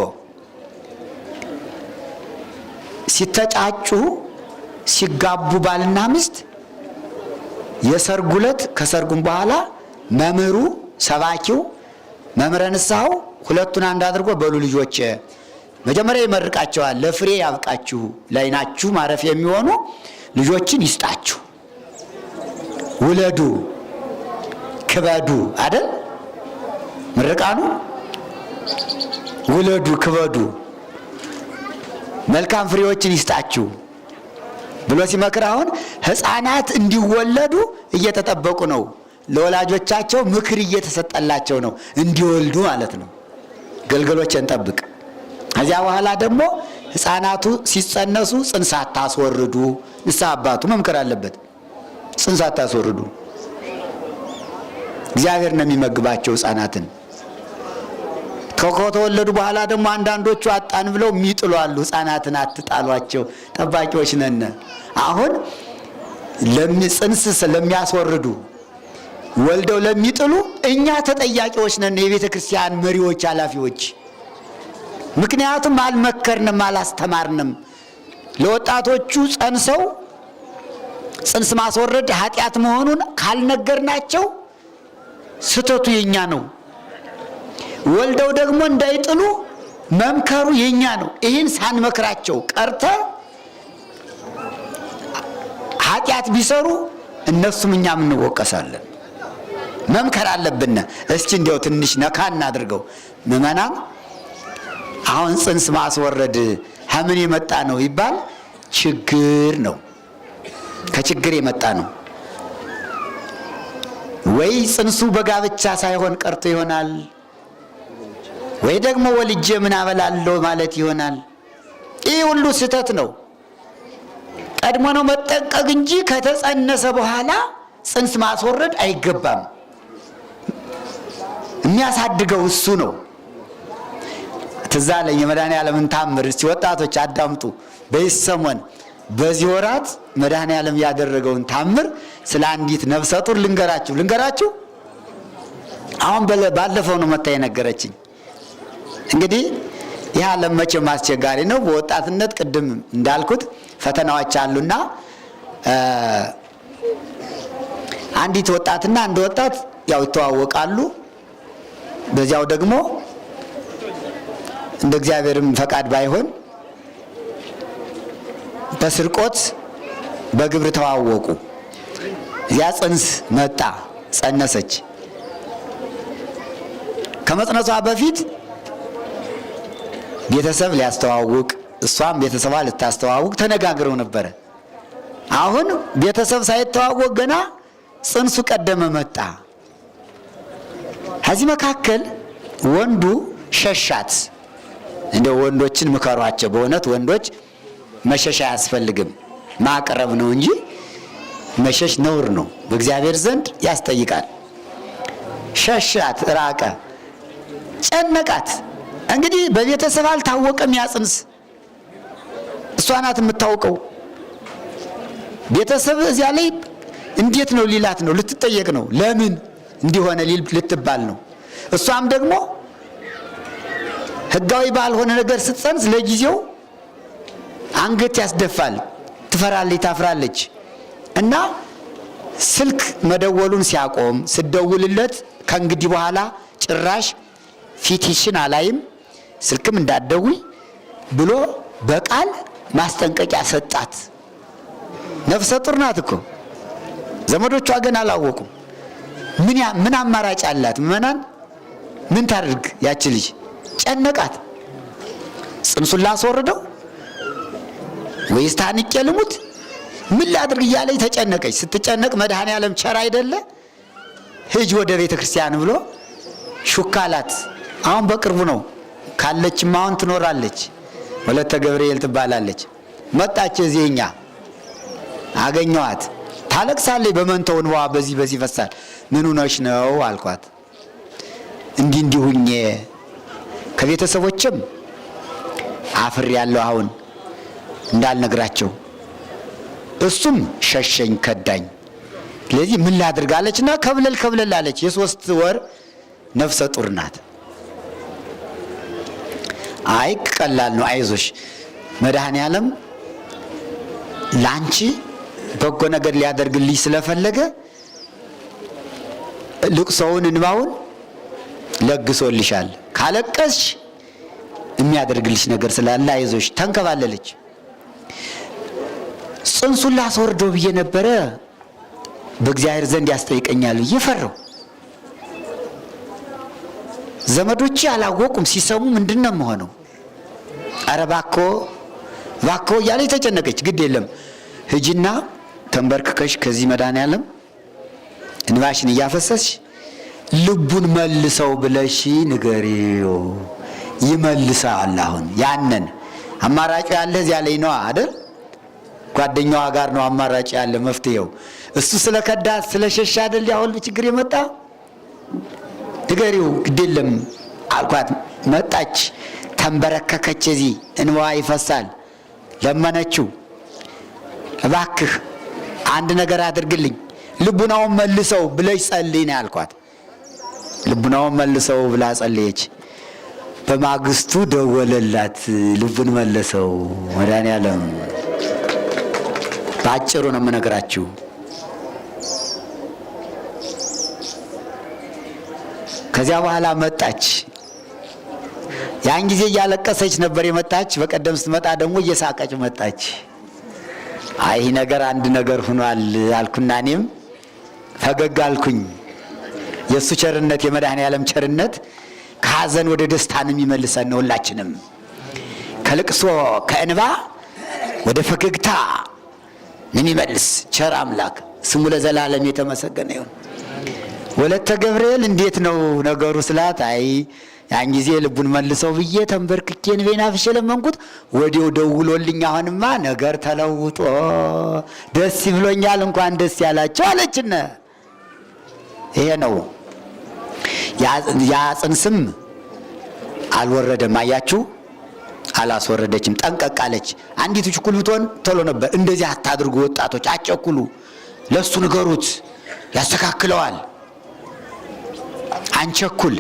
ሲተጫጩ ሲጋቡ ባልና ሚስት የሰርጉ ዕለት ከሰርጉም በኋላ መምህሩ ሰባኪው መምህረ ንስሐው ሁለቱን አንድ አድርጎ በሉ ልጆች መጀመሪያ ይመርቃቸዋል። ለፍሬ ያብቃችሁ፣ ለዓይናችሁ ማረፍ የሚሆኑ ልጆችን ይስጣችሁ፣ ውለዱ፣ ክበዱ አይደል? ምርቃኑ ውለዱ፣ ክበዱ፣ መልካም ፍሬዎችን ይስጣችሁ ብሎ ሲመክር አሁን ሕፃናት እንዲወለዱ እየተጠበቁ ነው። ለወላጆቻቸው ምክር እየተሰጠላቸው ነው፣ እንዲወልዱ ማለት ነው። ግልገሎችን ጠብቅ። ከዚያ በኋላ ደግሞ ሕፃናቱ ሲጸነሱ ጽንስ አታስወርዱ። ንስሐ አባቱ መምከር አለበት። ጽንስ አታስወርዱ። እግዚአብሔር ነው የሚመግባቸው ሕፃናትን። ከተወለዱ በኋላ ደግሞ አንዳንዶቹ አጣን ብለው የሚጥሉ አሉ። ሕፃናትን አትጣሏቸው፣ ጠባቂዎች ነን። አሁን ጽንስ ለሚያስወርዱ ወልደው ለሚጥሉ እኛ ተጠያቂዎች ነን፣ የቤተ ክርስቲያን መሪዎች፣ ኃላፊዎች። ምክንያቱም አልመከርንም፣ አላስተማርንም። ለወጣቶቹ ጸንሰው ጽንስ ማስወረድ ኃጢአት መሆኑን ካልነገርናቸው ስተቱ የኛ ነው። ወልደው ደግሞ እንዳይጥሉ መምከሩ የኛ ነው። ይህን ሳንመክራቸው ቀርተ ኃጢአት ቢሰሩ እነሱም እኛም እንወቀሳለን። መምከር አለብን። እስኪ እንዲያው ትንሽ ነካ እናድርገው። ምዕመናን አሁን ጽንስ ማስወረድ ከምን የመጣ ነው ይባል? ችግር ነው። ከችግር የመጣ ነው። ወይ ጽንሱ በጋብቻ ሳይሆን ቀርቶ ይሆናል፣ ወይ ደግሞ ወልጄ ምን አበላለሁ ማለት ይሆናል። ይህ ሁሉ ስህተት ነው። ቀድሞ ነው መጠንቀቅ እንጂ ከተጸነሰ በኋላ ጽንስ ማስወረድ አይገባም። የሚያሳድገው እሱ ነው። ትዝ አለኝ የመድኃኔዓለምን ታምር። እስቲ ወጣቶች አዳምጡ። በዚህ ሰሞን በዚህ ወራት መድኃኔዓለም ያደረገውን ታምር ስለ አንዲት ነፍሰ ጡር ልንገራችሁ። አሁን ባለፈው ነው መታ የነገረችኝ። እንግዲህ ይህ ዓለም መቼም አስቸጋሪ ነው። በወጣትነት ቅድም እንዳልኩት ፈተናዎች አሉና አንዲት ወጣትና አንድ ወጣት ያው ይተዋወቃሉ። በዚያው ደግሞ እንደ እግዚአብሔርም ፈቃድ ባይሆን በስርቆት በግብር ተዋወቁ። ያ ጽንስ መጣ፣ ጸነሰች። ከመጽነሷ በፊት ቤተሰብ ሊያስተዋውቅ እሷም ቤተሰቧ ልታስተዋውቅ ተነጋግረው ነበረ። አሁን ቤተሰብ ሳይተዋወቅ ገና ጽንሱ ቀደመ መጣ። ከዚህ መካከል ወንዱ ሸሻት። እንደ ወንዶችን ምከሯቸው። በእውነት ወንዶች መሸሽ አያስፈልግም፣ ማቅረብ ነው እንጂ መሸሽ ነውር ነው፣ በእግዚአብሔር ዘንድ ያስጠይቃል። ሸሻት፣ ራቀ፣ ጨነቃት። እንግዲህ በቤተሰብ አልታወቀም ያ ጽንስ፣ እሷ ናት የምታውቀው። ቤተሰብ እዚያ ላይ እንዴት ነው ሊላት ነው፣ ልትጠየቅ ነው። ለምን እንዲሆነ ልትባል ነው። እሷም ደግሞ ሕጋዊ ባልሆነ ነገር ስትጸንስ ለጊዜው አንገት ያስደፋል፣ ትፈራለች፣ ታፍራለች። እና ስልክ መደወሉን ሲያቆም ስደውልለት ከእንግዲህ በኋላ ጭራሽ ፊትሽን አላይም፣ ስልክም እንዳትደውይ ብሎ በቃል ማስጠንቀቂያ ሰጣት። ነፍሰ ጡር ናት እኮ ዘመዶቿ ግን አላወቁም። ምን አማራጭ አላት? ምዕመናን ምን ታድርግ? ያች ልጅ ጨነቃት። ጽንሱን ላስወርደው ወይስ ታንቄ ልሙት? ምን ላድርግ እያለች ተጨነቀች። ስትጨነቅ መድኃኔዓለም ቸር አይደለ? ሂጅ ወደ ቤተ ክርስቲያን ብሎ ሹካላት። አሁን በቅርቡ ነው ካለችም አሁን ትኖራለች። ወለተ ገብርኤል ትባላለች። መጣች እዚህኛ አገኘዋት። ታለቅሳለች በመንተው እንባዋ በዚህ ፈሳል። ምን ሆነሽ ነው አልኳት። እንዲህ ሁኜ ከቤተሰቦችም አፍር ያለው አሁን እንዳልነግራቸው እሱም ሸሸኝ፣ ከዳኝ። ስለዚህ ምን ላድርጋለችና ከብለል አለች። የ3 ወር ነፍሰ ጡር ናት። አይ ቀላል ነው፣ አይዞሽ መድኃኔዓለም ላንቺ በጎ ነገር ሊያደርግልሽ ስለፈለገ ልቅሶውን እንባውን ለግሶልሻል። ካለቀስሽ የሚያደርግልሽ ነገር ስላለ አይዞሽ ተንከባለለች። ጽንሱን ላስወርደው ብዬ ነበረ፣ በእግዚአብሔር ዘንድ ያስጠይቀኛል ብዬ ፈራሁ። ዘመዶቼ አላወቁም። ሲሰሙ ምንድነው የምሆነው? ኧረ እባክዎ እያለች ተጨነቀች። ግድ የለም ሂጂና ተንበርክከሽ ከዚህ መድኃኔዓለም እንባሽን እያፈሰስሽ ልቡን መልሰው ብለሽ ንገሪው፣ ይመልሳል። አሁን ያንን አማራጭ ያለ እዚያ ላይ ነው አይደል? ጓደኛዋ ጋር ነው አማራጭ ያለ መፍትሄው። እሱ ስለከዳት ስለሸሻ አይደል ያሁን ችግር የመጣ? ንገሪው፣ ግድ የለም አልኳት። መጣች፣ ተንበረከከች። እዚህ እንባዋ ይፈሳል። ለመነችው፣ እባክህ አንድ ነገር አድርግልኝ፣ ልቡናውን መልሰው ብለሽ ጸልይ ነው ያልኳት። ልቡናውን መልሰው ብላ ጸለየች። በማግስቱ ደወለላት፣ ልቡን መለሰው መድኃኔዓለም። ባጭሩ ነው የምነግራችሁ። ከዚያ በኋላ መጣች። ያን ጊዜ እያለቀሰች ነበር የመጣች። በቀደም ስትመጣ ደግሞ እየሳቀች መጣች። አይ ነገር አንድ ነገር ሆኗል አልኩና እኔም ፈገግ አልኩኝ። የእሱ ቸርነት የመድኃኔዓለም ቸርነት ከሐዘን ወደ ደስታን የሚመልሰን ነው። ሁላችንም ከልቅሶ ከእንባ ወደ ፈገግታ የሚመልስ ቸር አምላክ ስሙ ለዘላለም የተመሰገነ ይሁን። ወለተ ገብርኤል እንዴት ነው ነገሩ ስላት፣ አይ ያን ጊዜ ልቡን መልሰው ብዬ ተንበርክኬን ቤና ፍሽ ለመንኩት፣ ወዲያው ደውሎልኝ አሁንማ ነገር ተለውጦ ደስ ይብሎኛል፣ እንኳን ደስ ያላቸው አለችነ። ይሄ ነው ያ ጽንስም አልወረደም። አያችሁ አላስወረደችም። ጠንቀቃለች። አንዲቱ ችኩል ብትሆን ቶሎ ነበር። እንደዚህ አታድርጉ ወጣቶች፣ አጨኩሉ፣ ለሱ ንገሩት፣ ያስተካክለዋል። አንቸኩል፣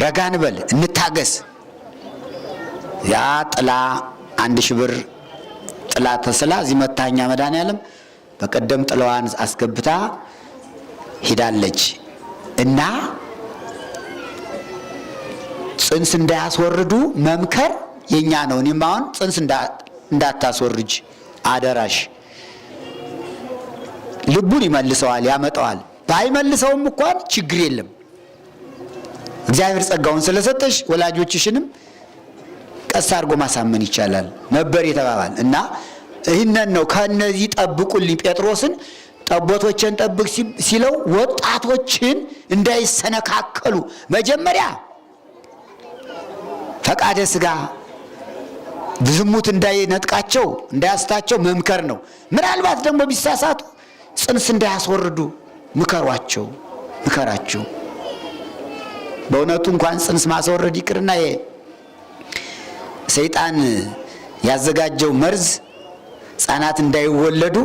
ረጋ እንበል፣ እንታገስ። ያ ጥላ 1000 ብር ጥላ ተስላ እዚህ መታኛ መድኃኔዓለም በቀደም ጥላዋን አስገብታ ሄዳለች እና ጽንስ እንዳያስወርዱ መምከር የኛ ነው። እኔም አሁን ጽንስ እንዳታስወርጅ አደራሽ። ልቡን ይመልሰዋል፣ ያመጣዋል። ባይመልሰውም እንኳን ችግር የለም። እግዚአብሔር ጸጋውን ስለሰጠሽ ወላጆችሽንም ቀስ አድርጎ ማሳመን ይቻላል ነበር የተባባል እና ይህንን ነው ከነዚህ ጠብቁልኝ። ጴጥሮስን ጠቦቶችን ጠብቅ ሲለው ወጣቶችን እንዳይሰነካከሉ መጀመሪያ ፈቃደ ሥጋ ዝሙት እንዳይነጥቃቸው እንዳያስታቸው መምከር ነው። ምናልባት ደግሞ ቢሳሳቱ ጽንስ እንዳያስወርዱ ምከሯቸው፣ ምከራቸው። በእውነቱ እንኳን ጽንስ ማስወረድ ይቅርና ሰይጣን ያዘጋጀው መርዝ ሕፃናት እንዳይወለዱ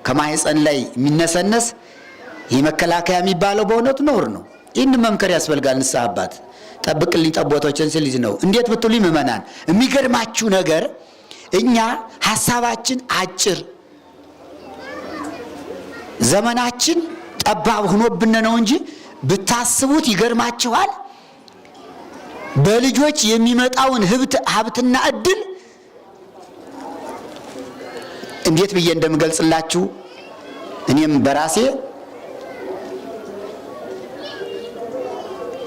ከማህፀን ላይ የሚነሰነስ ይህ መከላከያ የሚባለው በእውነቱ ነውር ነው። ይህን መምከር ያስፈልጋል። ንስሐ አባት ጠብቅልኝ ጠቦቶችን ሲል ነው። እንዴት ብትሉኝ ምእመናን፣ የሚገርማችሁ ነገር እኛ ሐሳባችን አጭር፣ ዘመናችን ጠባብ ሆኖብን ነው እንጂ ብታስቡት ይገርማችኋል። በልጆች የሚመጣውን ሀብትና እድል እንዴት ብዬ እንደምገልጽላችሁ እኔም በራሴ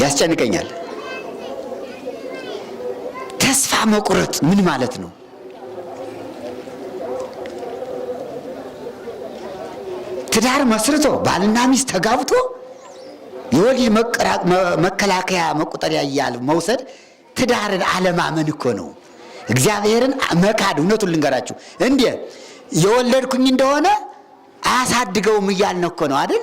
ያስጨንቀኛል። ተስፋ መቁረጥ ምን ማለት ነው? ትዳር መስርቶ ባልና ሚስት ተጋብቶ የወሊድ መከላከያ መቁጠሪያ እያሉ መውሰድ ትዳርን አለማመን እኮ ነው። እግዚአብሔርን መካድ። እውነቱን ልንገራችሁ እንዴ የወለድኩኝ እንደሆነ አያሳድገውም እያልን እኮ ነው አይደል?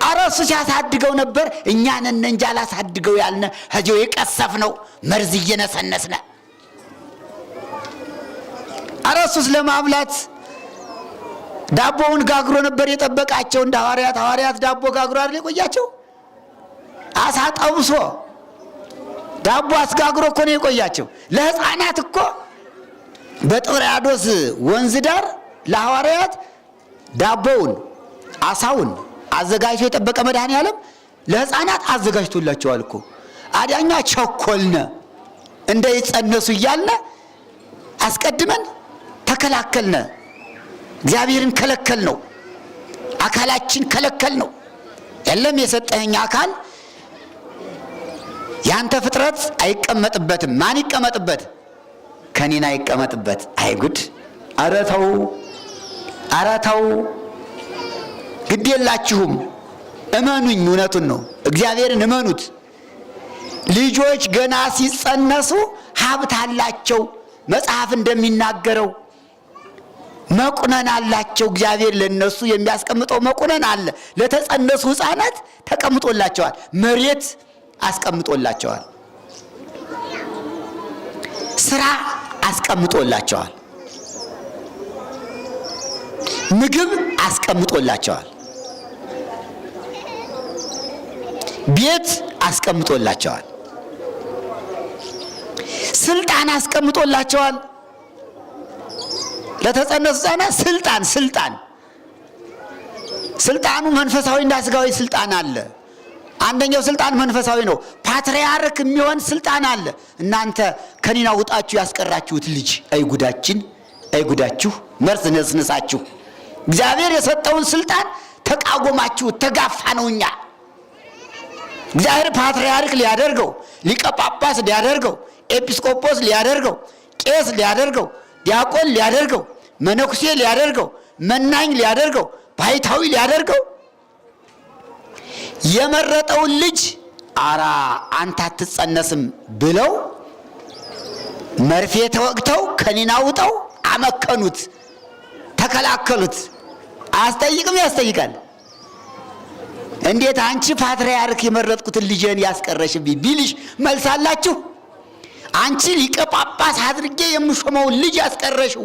ኧረ እሱ ሲያሳድገው ነበር፣ እኛ ነን እንጂ አላሳድገው ያልነ ሄጆ የቀሰፍነው መርዝ እየነሰነስነ። ኧረ እሱስ ለማብላት ዳቦውን ጋግሮ ነበር የጠበቃቸው። እንደ ሐዋርያት ዳቦ ጋግሮ አይደል የቆያቸው? አሳ ጠብሶ ዳቦ አስጋግሮ እኮ ነው የቆያቸው። ለሕፃናት እኮ በጥብርያዶስ ወንዝ ዳር ለሐዋርያት ዳቦውን አሳውን አዘጋጅቶ የጠበቀ መድኃኔዓለም ለሕፃናት አዘጋጅቶላቸዋል እኮ። አዳኛ ቸኮልነ እንዳይጸነሱ እያልነ አስቀድመን ተከላከልነ። እግዚአብሔርን ከለከል ነው። አካላችን ከለከል ነው። የለም የሰጠኸኝ አካል ያንተ ፍጥረት አይቀመጥበትም። ማን ይቀመጥበት? ከኔና ይቀመጥበት። አይጉድ! ኧረ ተው፣ ኧረ ተው፣ ግድ የላችሁም። እመኑኝ፣ እውነቱን ነው። እግዚአብሔርን እመኑት። ልጆች ገና ሲጸነሱ ሀብት አላቸው። መጽሐፍ እንደሚናገረው መቁነን አላቸው። እግዚአብሔር ለነሱ የሚያስቀምጠው መቁነን አለ። ለተጸነሱ ሕፃናት ተቀምጦላቸዋል። መሬት አስቀምጦላቸዋል። ስራ አስቀምጦላቸዋል። ምግብ አስቀምጦላቸዋል። ቤት አስቀምጦላቸዋል። ስልጣን አስቀምጦላቸዋል። ለተጸነሱ ሕፃናት ስልጣኑ መንፈሳዊና ስጋዊ ስልጣን አለ። አንደኛው ስልጣን መንፈሳዊ ነው። ፓትርያርክ የሚሆን ስልጣን አለ። እናንተ ከኒና ውጣችሁ ያስቀራችሁት ልጅ አይጉዳችን፣ አይጉዳችሁ፣ መርዝ ነስነሳችሁ። እግዚአብሔር የሰጠውን ስልጣን ተቃወማችሁ፣ ተጋፋ ነውኛ። እግዚአብሔር ፓትርያርክ ሊያደርገው፣ ሊቀ ጳጳስ ሊያደርገው፣ ኤጲስቆጶስ ሊያደርገው፣ ቄስ ሊያደርገው፣ ዲያቆን ሊያደርገው፣ መነኩሴ ሊያደርገው፣ መናኝ ሊያደርገው፣ ባይታዊ ሊያደርገው የመረጠውን ልጅ አራ አንተ አትጸነስም ብለው መርፌ ተወግተው ከኒና ውጠው አመከኑት፣ ተከላከሉት። አያስጠይቅም? ያስጠይቃል። እንዴት አንቺ ፓትርያርክ የመረጥኩትን ልጄን ያስቀረሽብኝ ቢልሽ መልሳላችሁ? አንቺ ሊቀ ጳጳስ አድርጌ የምሾመውን ልጅ ያስቀረሽው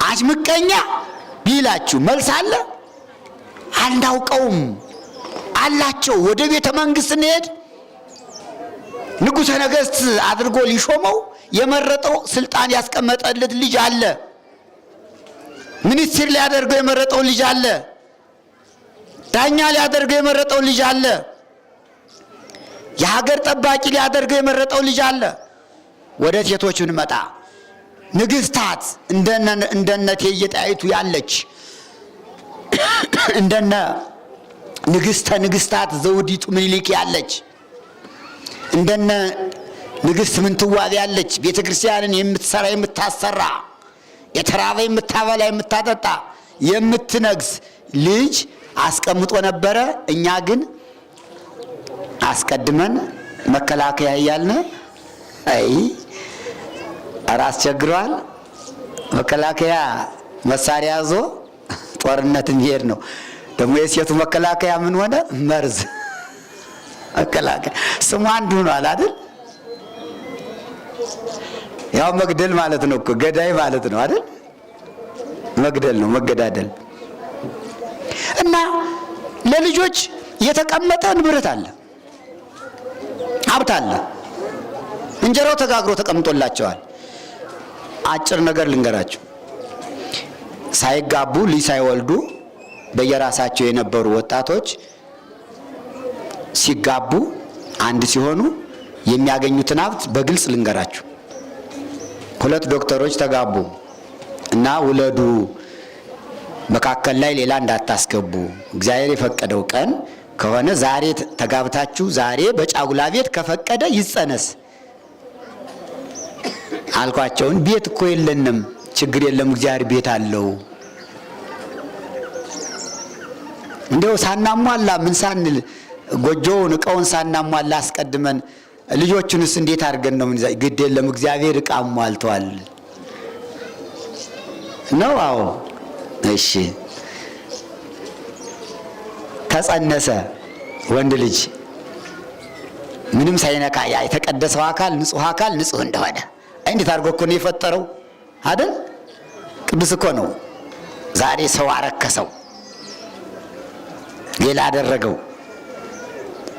አንቺ ምቀኛ ቢላችሁ መልስ አለ? አናውቀውም አላቸው። ወደ ቤተ መንግስት እንሄድ ንጉሠ ነገሥት አድርጎ ሊሾመው የመረጠው ስልጣን ያስቀመጠለት ልጅ አለ። ሚኒስትር ሊያደርገው የመረጠው ልጅ አለ። ዳኛ ሊያደርገው የመረጠው ልጅ አለ። የሀገር ጠባቂ ሊያደርገው የመረጠው ልጅ አለ። ወደ ሴቶች ብንመጣ ንግስታት እንደነ እቴጌ ጣይቱ ያለች እንደነ ንግስተ ንግስታት ዘውዲቱ ምኒልክ ያለች እንደነ ንግስት ምንትዋብ ያለች ቤተክርስቲያንን የምትሰራ የምታሰራ የተራበ የምታበላ የምታጠጣ የምትነግስ ልጅ አስቀምጦ ነበረ። እኛ ግን አስቀድመን መከላከያ እያልን አይ ራስ ቸግሯል። መከላከያ መሳሪያ ይዞ ጦርነት የሚሄድ ነው። ደግሞ የሴቱ መከላከያ ምን ሆነ? መርዝ መከላከያ ስሙ አንዱ ሆኗል አይደል? ያው መግደል ማለት ነው እኮ ገዳይ ማለት ነው አይደል? መግደል ነው መገዳደል። እና ለልጆች የተቀመጠ ንብረት አለ፣ ሀብት አለ። እንጀራው ተጋግሮ ተቀምጦላቸዋል። አጭር ነገር ልንገራችሁ። ሳይጋቡ ልጅ ሳይወልዱ በየራሳቸው የነበሩ ወጣቶች ሲጋቡ አንድ ሲሆኑ የሚያገኙትን ሀብት በግልጽ ልንገራችሁ። ሁለት ዶክተሮች ተጋቡ እና ውለዱ፣ መካከል ላይ ሌላ እንዳታስገቡ፣ እግዚአብሔር የፈቀደው ቀን ከሆነ ዛሬ ተጋብታችሁ ዛሬ በጫጉላ ቤት ከፈቀደ ይጸነስ አልኳቸውን። ቤት እኮ የለንም፣ ችግር የለም እግዚአብሔር ቤት አለው። እንደው ሳናሟላ ምን ሳንል ጎጆውን እቃውን ሳናሟላ አስቀድመን ልጆቹንስ እንዴት አድርገን ነው ምን? ግድ የለም እግዚአብሔር እቃ ሟልቷል ነው። አዎ እሺ። ተጸነሰ ወንድ ልጅ ምንም ሳይነካ ያ የተቀደሰው አካል ንጹህ እንደሆነ እንዴት አድርጎ እኮ ነው የፈጠረው አይደል? ቅዱስ እኮ ነው። ዛሬ ሰው አረከሰው፣ ሌላ አደረገው።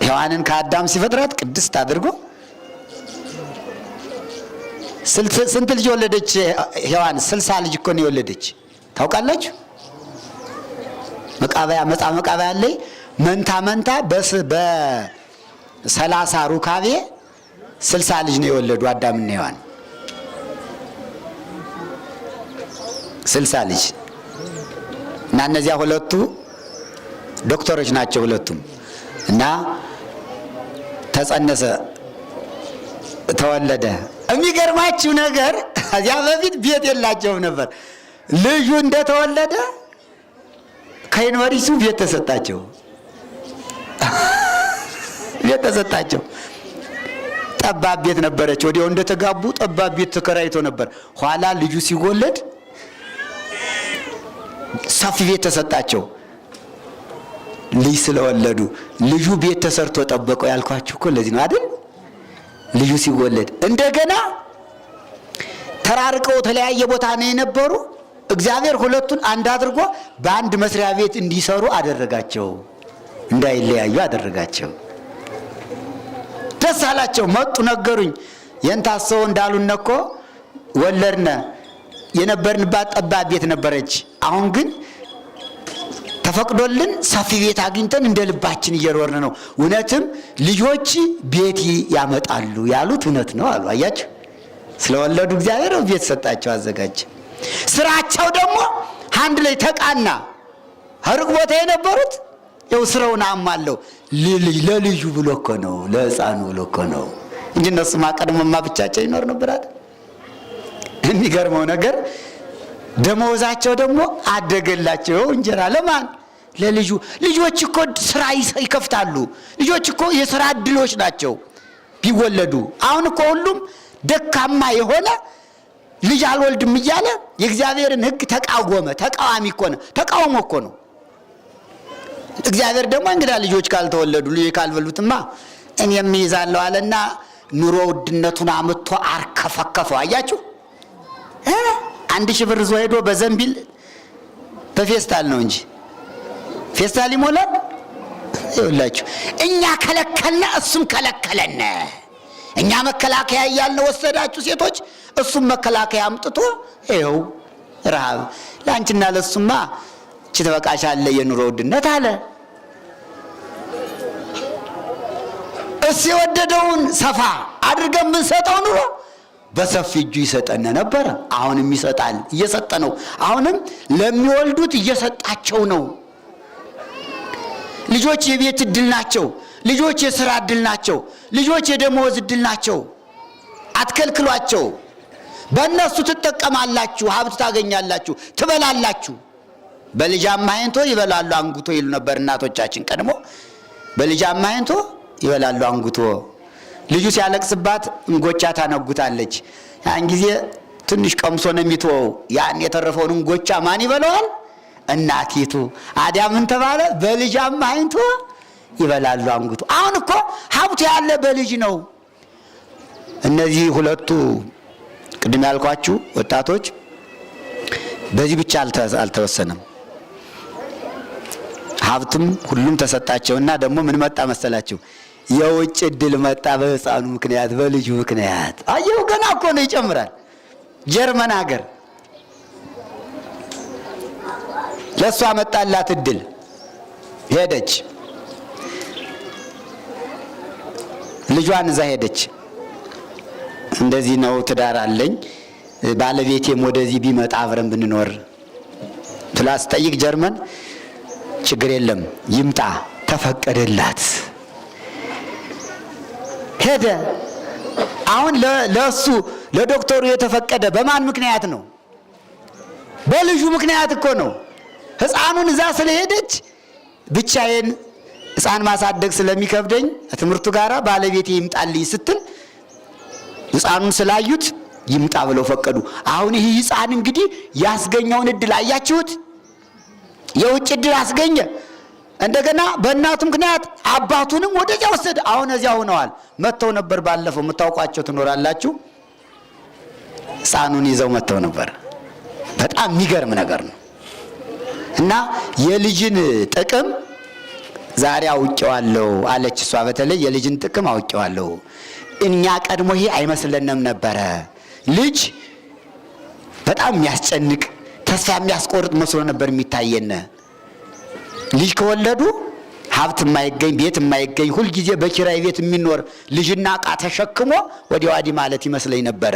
ሔዋንን ከአዳም ሲፈጥራት ቅድስት አድርጎ ስንት ልጅ ወለደች ሔዋን? 60 ልጅ እኮ ነው የወለደች። ታውቃላችሁ? መቃብያ ላይ መንታ በ30 ሩካቤ 60 ልጅ ነው የወለዱ አዳምና ሔዋን። 60 ልጅ እና እነዚያ ሁለቱ ዶክተሮች ናቸው ሁለቱም። እና ተጸነሰ፣ ተወለደ። የሚገርማችሁ ነገር እዚያ በፊት ቤት የላቸውም ነበር። ልጁ እንደተወለደ ከዩኒቨርሲቲው ቤት ተሰጣቸው። ቤት ተሰጣቸው። ጠባብ ቤት ነበረች። ወዲያው እንደተጋቡ ጠባብ ቤት ተከራይቶ ነበር። ኋላ ልጁ ሲወለድ ሰፊ ቤት ተሰጣቸው። ልጅ ስለወለዱ ልጁ ቤት ተሰርቶ ጠበቀው። ያልኳችሁ እኮ ለዚህ ነው አይደል? ልጁ ሲወለድ እንደገና ተራርቀው ተለያየ ቦታ ነው የነበሩ። እግዚአብሔር ሁለቱን አንድ አድርጎ በአንድ መስሪያ ቤት እንዲሰሩ አደረጋቸው፣ እንዳይለያዩ አደረጋቸው። ደስ አላቸው። መጡ፣ ነገሩኝ። የንታሰው እንዳሉን እኮ ወለድነ። የነበርንባት ጠባብ ቤት ነበረች። አሁን ግን ተፈቅዶልን ሰፊ ቤት አግኝተን እንደ ልባችን እየሮርን ነው። እውነትም ልጆች ቤት ያመጣሉ ያሉት እውነት ነው አሉ። አያችሁ፣ ስለወለዱ እግዚአብሔር ቤት ሰጣቸው፣ አዘጋጀ። ስራቸው ደግሞ አንድ ላይ ተቃና። ሩቅ ቦታ የነበሩት ያው ስራውን አማለው ለልጁ ብሎ እኮ ነው፣ ለሕፃኑ ብሎ እኮ ነው እንጂ እነሱማ ቀድሞማ ብቻቸው ይኖር ነበር አይደል? የሚገርመው ነገር ደመወዛቸው ደግሞ አደገላቸው። እንጀራ ለማን? ለልጁ። ልጆች እኮ ስራ ይከፍታሉ። ልጆች እኮ የስራ እድሎች ናቸው ቢወለዱ። አሁን እኮ ሁሉም ደካማ የሆነ ልጅ አልወልድም እያለ የእግዚአብሔርን ሕግ ተቃወመ። ተቃዋሚ እኮ ነው፣ ተቃውሞ እኮ ነው። እግዚአብሔር ደግሞ እንግዳ ልጆች ካልተወለዱ ልጅ ካልበሉትማ እኔም ይዛለሁ አለና ኑሮ ውድነቱን አምጥቶ አርከፈከፈው። አያችሁ 1000 ብር ይዞ ሄዶ በዘንቢል በፌስታል ነው እንጂ ፌስታል ይሞላል። ይኸውላችሁ እኛ ከለከልነ እሱም ከለከለነ። እኛ መከላከያ እያልን ወሰዳችሁ ሴቶች፣ እሱም መከላከያ አምጥቶ ይኸው ረሃብ ለአንቺና ለሱማ እቺ ተበቃሻለህ የኑሮ ውድነት አለ። እሱ የወደደውን ሰፋ አድርገን የምንሰጠው ኑሮ በሰፊ እጁ ይሰጠን ነበር። አሁንም ይሰጣል፣ እየሰጠ ነው። አሁንም ለሚወልዱት እየሰጣቸው ነው። ልጆች የቤት እድል ናቸው። ልጆች የሥራ እድል ናቸው። ልጆች የደመወዝ እድል ናቸው። አትከልክሏቸው። በእነሱ ትጠቀማላችሁ፣ ሀብት ታገኛላችሁ፣ ትበላላችሁ። በልጅ አማይንቶ ይበላሉ አንጉቶ ይሉ ነበር እናቶቻችን ቀድሞ። በልጅ አማይንቶ ይበላሉ አንጉቶ። ልጁ ሲያለቅስባት እንጎቻ ታነጉታለች። ያን ጊዜ ትንሽ ቀምሶ ነው የሚተወው። ያን የተረፈውን እንጎቻ ማን ይበላዋል? እናቲቱ። አዲያ ምን ተባለ? በልጅ አማይንቶ ይበላሉ አንጉቶ። አሁን እኮ ሀብቱ ያለ በልጅ ነው። እነዚህ ሁለቱ ቅድም ያልኳችሁ ወጣቶች በዚህ ብቻ አልተወሰነም። ሀብትም ሁሉም ተሰጣቸውና ደግሞ ምን መጣ መሰላችሁ? የውጭ እድል መጣ። በሕፃኑ ምክንያት፣ በልጁ ምክንያት። አየው ገና እኮ ነው ይጨምራል። ጀርመን ሀገር ለሷ መጣላት እድል። ሄደች፣ ልጇን እዛ ሄደች። እንደዚህ ነው ትዳር አለኝ ባለቤቴም ወደዚህ ቢመጣ አብረን ብንኖር ትላስጠይቅ ጀርመን ችግር የለም ይምጣ ተፈቀደላት። ሄደ። አሁን ለሱ ለዶክተሩ የተፈቀደ በማን ምክንያት ነው? በልጁ ምክንያት እኮ ነው። ሕፃኑን እዛ ስለሄደች ብቻዬን ሕፃን ማሳደግ ስለሚከብደኝ ትምህርቱ ጋራ ባለቤቴ ይምጣልኝ ስትል ሕፃኑን ስላዩት ይምጣ ብለው ፈቀዱ። አሁን ይህ ሕፃን እንግዲህ ያስገኘውን እድል አያችሁት? የውጭ እድል አስገኘ። እንደገና በእናቱ ምክንያት አባቱንም ወደዚያ ወሰደ። አሁን እዚያ ሆነዋል። መጥተው ነበር ባለፈው፣ የምታውቋቸው ትኖራላችሁ። ሕፃኑን ይዘው መጥተው ነበር። በጣም የሚገርም ነገር ነው። እና የልጅን ጥቅም ዛሬ አውቄዋለሁ አለች እሷ። በተለይ የልጅን ጥቅም አውቄዋለሁ። እኛ ቀድሞ ይሄ አይመስለንም ነበረ። ልጅ በጣም የሚያስጨንቅ ተስፋ የሚያስቆርጥ መስሎ ነበር የሚታየን። ልጅ ከወለዱ ሀብት የማይገኝ ቤት የማይገኝ ሁልጊዜ በኪራይ ቤት የሚኖር ልጅና ዕቃ ተሸክሞ ወዲያ ወዲህ ማለት ይመስለኝ ነበረ።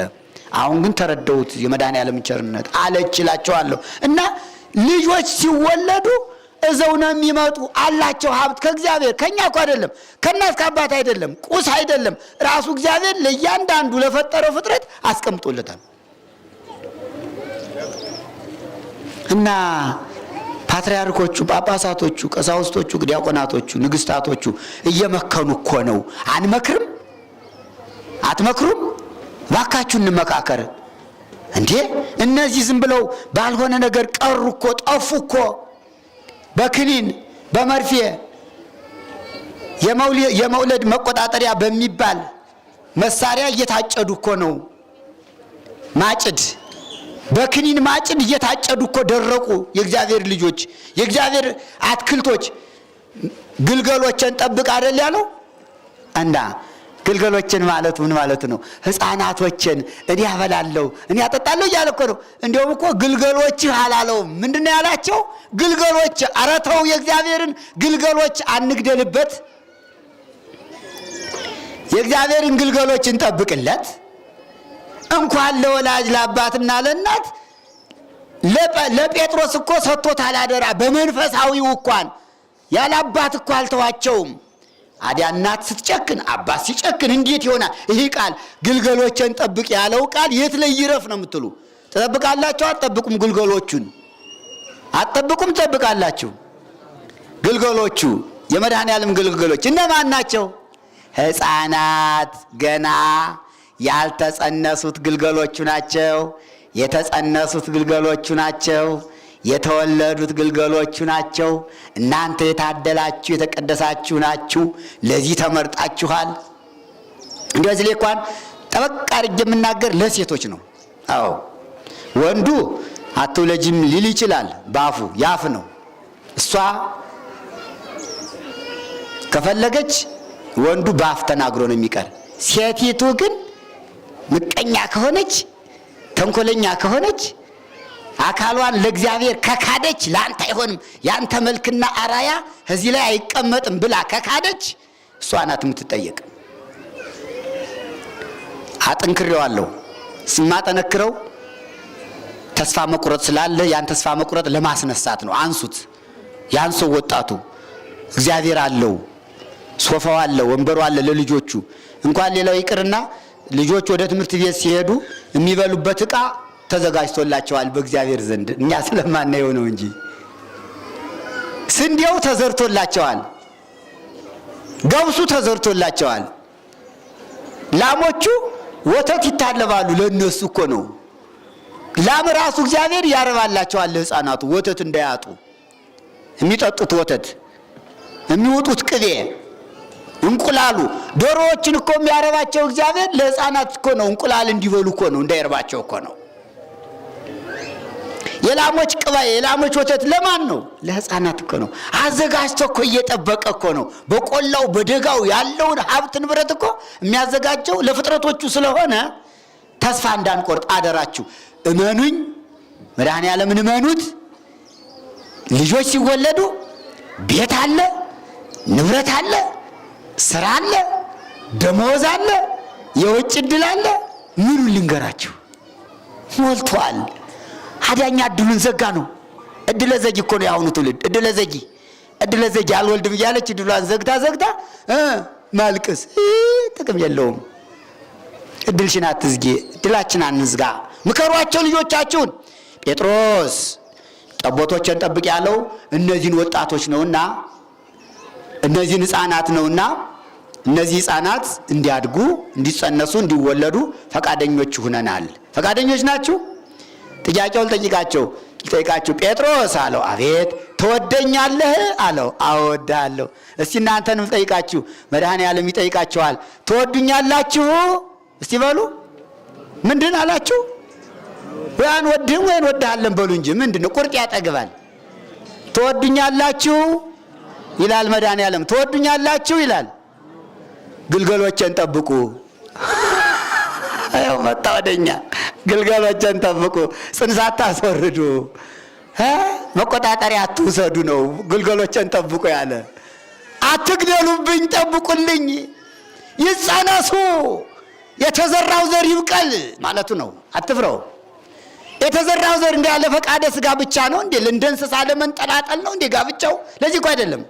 አሁን ግን ተረዳሁት የመድኃኔዓለም ቸርነት አለችላቸዋለሁ። እና ልጆች ሲወለዱ እዘው ነው የሚመጡ። አላቸው ሀብት ከእግዚአብሔር፣ ከኛ እኮ አይደለም፣ ከእናት ከአባት አይደለም፣ ቁስ አይደለም። ራሱ እግዚአብሔር ለእያንዳንዱ ለፈጠረው ፍጥረት አስቀምጦለታል። እና ፓትርያርኮቹ፣ ጳጳሳቶቹ፣ ቀሳውስቶቹ፣ ዲያቆናቶቹ፣ ንግስታቶቹ እየመከኑ እኮ ነው። አንመክርም? አትመክሩም? ባካችሁ እንመካከር እንዴ! እነዚህ ዝም ብለው ባልሆነ ነገር ቀሩ እኮ፣ ጠፉ እኮ። በክኒን በመርፌ የመውለድ መቆጣጠሪያ በሚባል መሳሪያ እየታጨዱ እኮ ነው። ማጭድ በክኒን ማጭድ እየታጨዱ እኮ ደረቁ። የእግዚአብሔር ልጆች፣ የእግዚአብሔር አትክልቶች ግልገሎችን ጠብቅ አይደል ያለው? እና ግልገሎችን ማለት ምን ማለት ነው? ሕፃናቶችን እኔ ያበላለሁ እኔ ያጠጣለሁ እያለ እኮ ነው። እንዲያውም እኮ ግልገሎችህ አላለውም። ምንድን ነው ያላቸው? ግልገሎች። ኧረ ተው፣ የእግዚአብሔርን ግልገሎች አንግደልበት። የእግዚአብሔርን ግልገሎች እንጠብቅለት። እንኳን ለወላጅ ለአባትና ለእናት ለጴጥሮስ እኮ ሰጥቶታል አደራ። በመንፈሳዊው እንኳን ያለ አባት እኮ አልተዋቸውም። አዲያ እናት ስትጨክን አባት ሲጨክን እንዴት ይሆናል? ይህ ቃል ግልገሎችን ጠብቅ ያለው ቃል የት ላይ ይረፍ ነው የምትሉ? ትጠብቃላችሁ? አትጠብቁም? ግልገሎቹን አትጠብቁም? ትጠብቃላችሁ? ግልገሎቹ የመድኃኔዓለም ግልገሎች እነማን ናቸው? ሕፃናት፣ ገና ያልተጸነሱት ግልገሎቹ ናቸው። የተጸነሱት ግልገሎቹ ናቸው። የተወለዱት ግልገሎቹ ናቸው። እናንተ የታደላችሁ የተቀደሳችሁ ናችሁ። ለዚህ ተመርጣችኋል። እንደዚህ ለኳን ጠበቅ አድርጌ የምናገር ለሴቶች ነው። አዎ ወንዱ አትውለጂም ሊል ይችላል፣ ባፉ ያፍ ነው። እሷ ከፈለገች ወንዱ ባፍ ተናግሮ ነው የሚቀር። ሴቲቱ ግን ምቀኛ ከሆነች ተንኮለኛ ከሆነች አካሏን ለእግዚአብሔር ከካደች ላንተ አይሆንም ያንተ መልክና አራያ እዚህ ላይ አይቀመጥም ብላ ከካደች እሷ ናት የምትጠየቅ። አጥንክሬዋለሁ ስማጠነክረው ተስፋ መቁረጥ ስላለ ያን ተስፋ መቁረጥ ለማስነሳት ነው። አንሱት ያንሱ ወጣቱ እግዚአብሔር አለው፣ ሶፋው አለ፣ ወንበሩ አለ ለልጆቹ። እንኳን ሌላው ይቅርና ልጆች ወደ ትምህርት ቤት ሲሄዱ የሚበሉበት ዕቃ ተዘጋጅቶላቸዋል በእግዚአብሔር ዘንድ። እኛ ስለማናየው ነው እንጂ ስንዴው ተዘርቶላቸዋል፣ ገብሱ ተዘርቶላቸዋል። ላሞቹ ወተት ይታለባሉ፣ ለነሱ እኮ ነው። ላም ራሱ እግዚአብሔር ያረባላቸዋል ለሕፃናቱ ወተት እንዳያጡ። የሚጠጡት ወተት፣ የሚወጡት ቅቤ፣ እንቁላሉ። ዶሮዎችን እኮ የሚያረባቸው እግዚአብሔር ለሕፃናት እኮ ነው። እንቁላል እንዲበሉ እኮ ነው፣ እንዳይርባቸው እኮ ነው። የላሞች ቅባይ፣ የላሞች ወተት ለማን ነው? ለሕፃናት እኮ ነው። አዘጋጅቶ እኮ እየጠበቀ እኮ ነው። በቆላው በደጋው ያለውን ሀብት ንብረት እኮ የሚያዘጋጀው ለፍጥረቶቹ ስለሆነ ተስፋ እንዳንቆርጥ አደራችሁ። እመኑኝ፣ መድኃኔዓለምን እመኑት። ልጆች ሲወለዱ ቤት አለ፣ ንብረት አለ፣ ስራ አለ፣ ደመወዝ አለ፣ የውጭ እድል አለ። ምኑን ልንገራችሁ? ሞልቷል። አዳኛ እድሉን ዘጋ ነው። እድለ ዘጊ እኮ ነው ያሁኑ ትውልድ። እድለ ዘጊ አልወልድም እያለች እድሏን ዘግታ ማልቀስ ጥቅም የለውም። እድልሽን አትዝጊ፣ እድላችን አንዝጋ። ምከሯቸው ልጆቻችሁን። ጴጥሮስ ጠቦቶችን ጠብቅ ያለው እነዚህን ወጣቶች ነውና እነዚህን ሕፃናት ነውና እነዚህ ሕፃናት እንዲያድጉ፣ እንዲጸነሱ፣ እንዲወለዱ ፈቃደኞች ሁነናል። ፈቃደኞች ናችሁ? ጥያቄውን ልጠይቃችሁ። ጴጥሮስ አለው አቤት። ትወደኛለህ አለው አዎ እወድሃለሁ። እስቲ እናንተንም ልጠይቃችሁ፣ መድኃኔዓለም ይጠይቃችኋል። ትወዱኛላችሁ? እስቲ በሉ። ምንድን አላችሁ? ወይ አንወድህም ወይ እንወድሃለን በሉ እንጂ ምንድን ነው? ቁርጥ ያጠግባል። ትወዱኛላችሁ ይላል መድኃኔዓለም። ትወዱኛላችሁ ይላል። ግልገሎችን ጠብቁ። አየው መጣ ወደኛ። ግልገሎችን ጠብቁ፣ ጽንስ አታስወርዱ፣ መቆጣጠሪያ አትውሰዱ ነው ግልገሎችን ጠብቁ ያለ። አትግደሉብኝ፣ ጠብቁልኝ፣ ይጸነሱ፣ የተዘራው ዘር ይብቀል ማለቱ ነው። አትፍረው። የተዘራው ዘር እንደ ያለ ፈቃደ ስጋ ብቻ ነው እንዴ? እንደ እንስሳ ለመንጠላጠል ነው እንዴ ጋብቻው? ለዚህ እኮ አይደለም።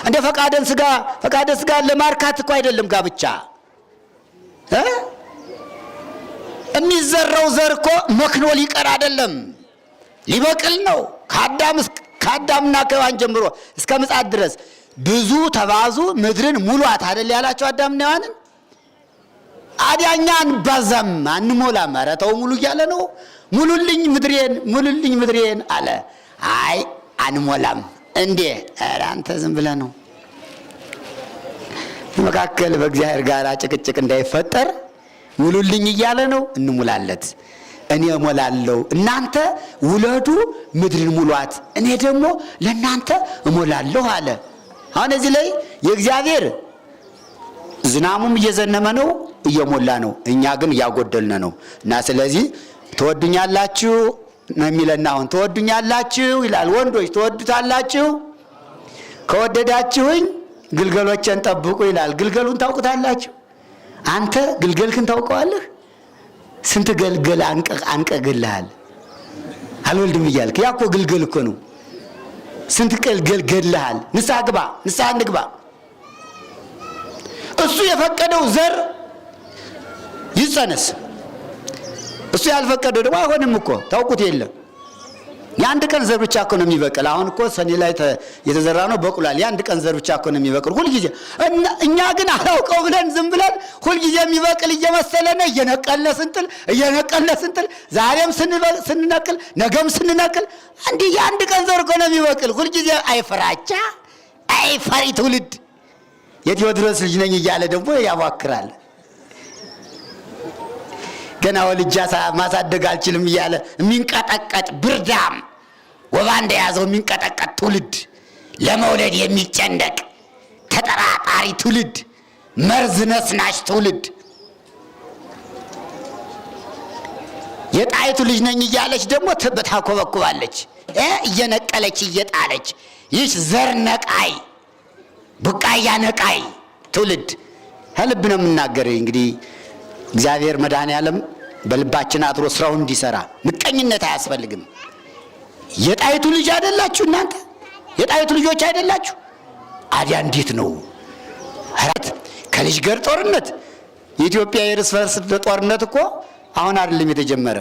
እንደ ፈቃደ ስጋ ለማርካት እኮ አይደለም ጋብቻ። የሚዘራው ዘር እኮ መክኖ ሊቀር አይደለም፣ ሊበቅል ነው። ከአዳምና ከሔዋን ጀምሮ እስከ ምጽአት ድረስ ብዙ ተባዙ ምድርን ሙሏት አይደል ያላቸው አዳምና ሔዋንን። አዲያኛ አንባዛም አንሞላም፣ ኧረ ተው ሙሉ እያለ ነው። ሙሉልኝ ምድሬን አለ። አይ አንሞላም እንዴ? ኧረ አንተ ዝም ብለህ ነው። መካከል በእግዚአብሔር ጋር ጭቅጭቅ እንዳይፈጠር ሙሉልኝ እያለ ነው። እንሙላለት። እኔ እሞላለሁ፣ እናንተ ውለዱ፣ ምድርን ሙሏት፣ እኔ ደግሞ ለእናንተ እሞላለሁ አለ። አሁን እዚህ ላይ የእግዚአብሔር ዝናሙም እየዘነመ ነው፣ እየሞላ ነው። እኛ ግን እያጎደልን ነው። እና ስለዚህ ትወዱኛላችሁ ነው የሚለና አሁን ትወዱኛላችሁ ይላል። ወንዶች ትወዱታላችሁ? ከወደዳችሁኝ ግልገሎችን ጠብቁ ይላል። ግልገሉን ታውቁታላችሁ? አንተ ግልገልክን ታውቀዋለህ? ስንት ገልገል አንቀግልሃል አልወልድም እያልክ። ያ እኮ ግልገል እኮ ነው። ስንት ገልገል ገድልሃል። ንስሐ እንግባ። እሱ የፈቀደው ዘር ይጸነስ፣ እሱ ያልፈቀደው ደግሞ አይሆንም እኮ። ታውቁት የለም። የአንድ ቀን ዘር ብቻ እኮ ነው የሚበቅል። አሁን እኮ ሰኔ ላይ የተዘራ ነው በቁላል። የአንድ ቀን ዘር ብቻ እኮ ነው የሚበቅል ሁልጊዜ። እኛ ግን አላውቀው ብለን ዝም ብለን ሁልጊዜ የሚበቅል እየመሰለን እየነቀልነ ስንጥል ዛሬም ስንነቅል ነገም ስንነቅል እንዲህ የአንድ ቀን ዘር እኮ ነው የሚበቅል ሁልጊዜ። አይፈራቻ አይፈሪ ትውልድ የቴዎድሮስ ልጅ ነኝ እያለ ደግሞ ያዋክራል። ገና ወልጃ ማሳደግ አልችልም እያለ የሚንቀጠቀጥ ብርዳም ወባ እንደያዘው የሚንቀጠቀጥ ትውልድ፣ ለመውለድ የሚጨነቅ ተጠራጣሪ ትውልድ፣ መርዝ ነስናሽ ትውልድ። የጣይቱ ልጅ ነኝ እያለች ደግሞ ታኮበኩባለች፣ እየነቀለች እየጣለች። ይህ ዘር ነቃይ ቡቃያ ነቃይ ትውልድ ከልብ ነው የምናገር። እንግዲህ እግዚአብሔር መድኃኔዓለም በልባችን አድሮ ስራውን እንዲሰራ ምቀኝነት አያስፈልግም። የጣይቱ ልጅ አይደላችሁ እናንተ? የጣይቱ ልጆች አይደላችሁ? አዲያ እንዴት ነው ከልጅ ጋር ጦርነት? የኢትዮጵያ የእርስ በርስ ጦርነት እኮ አሁን አይደለም የተጀመረ።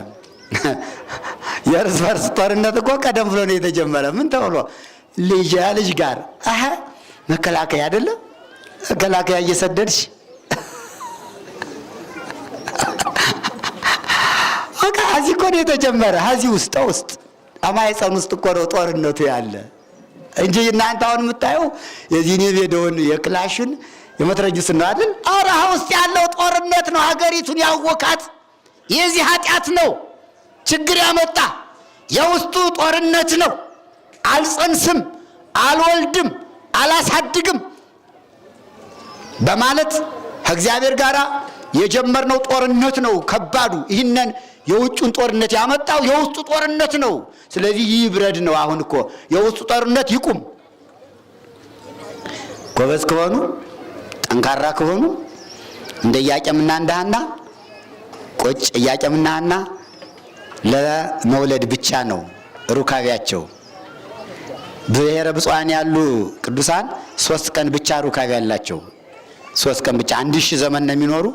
የእርስ በርስ ጦርነት እኮ ቀደም ብሎ ነው የተጀመረ። ምን ተብሎ ልጅ ጋር መከላከያ አይደለም? መከላከያ እየሰደድሽ እዚህ እኮ ነው የተጀመረ። እዚህ ውስጥ አማይፀን ውስጥ እኮ ነው ጦርነቱ ያለ እንጂ እናንተ አሁን የምታየው የዚህን የቤዶውን የክላሽን የመትረጊስን ነው አይደል? አውራሃ ውስጥ ያለው ጦርነት ነው ሀገሪቱን ያወካት። የዚህ ኃጢአት ነው ችግር ያመጣ የውስጡ ጦርነት ነው። አልጸንስም፣ አልወልድም፣ አላሳድግም በማለት ከእግዚአብሔር ጋር የጀመርነው ጦርነት ነው ከባዱ። ይህንን የውጩን ጦርነት ያመጣው የውስጡ ጦርነት ነው። ስለዚህ ይብረድ ነው። አሁን እኮ የውስጡ ጦርነት ይቁም። ጎበዝ ከሆኑ ጠንካራ ከሆኑ እንደ ኢያቄምና እንደ ሐና ቁጭ ኢያቄምና ሐና ለመውለድ ብቻ ነው ሩካቤያቸው። ብሔረ ብፁዓን ያሉ ቅዱሳን 3 ቀን ብቻ ሩካቤ ያላቸው። 3 ቀን ብቻ 1000 ዘመን ነው የሚኖሩ።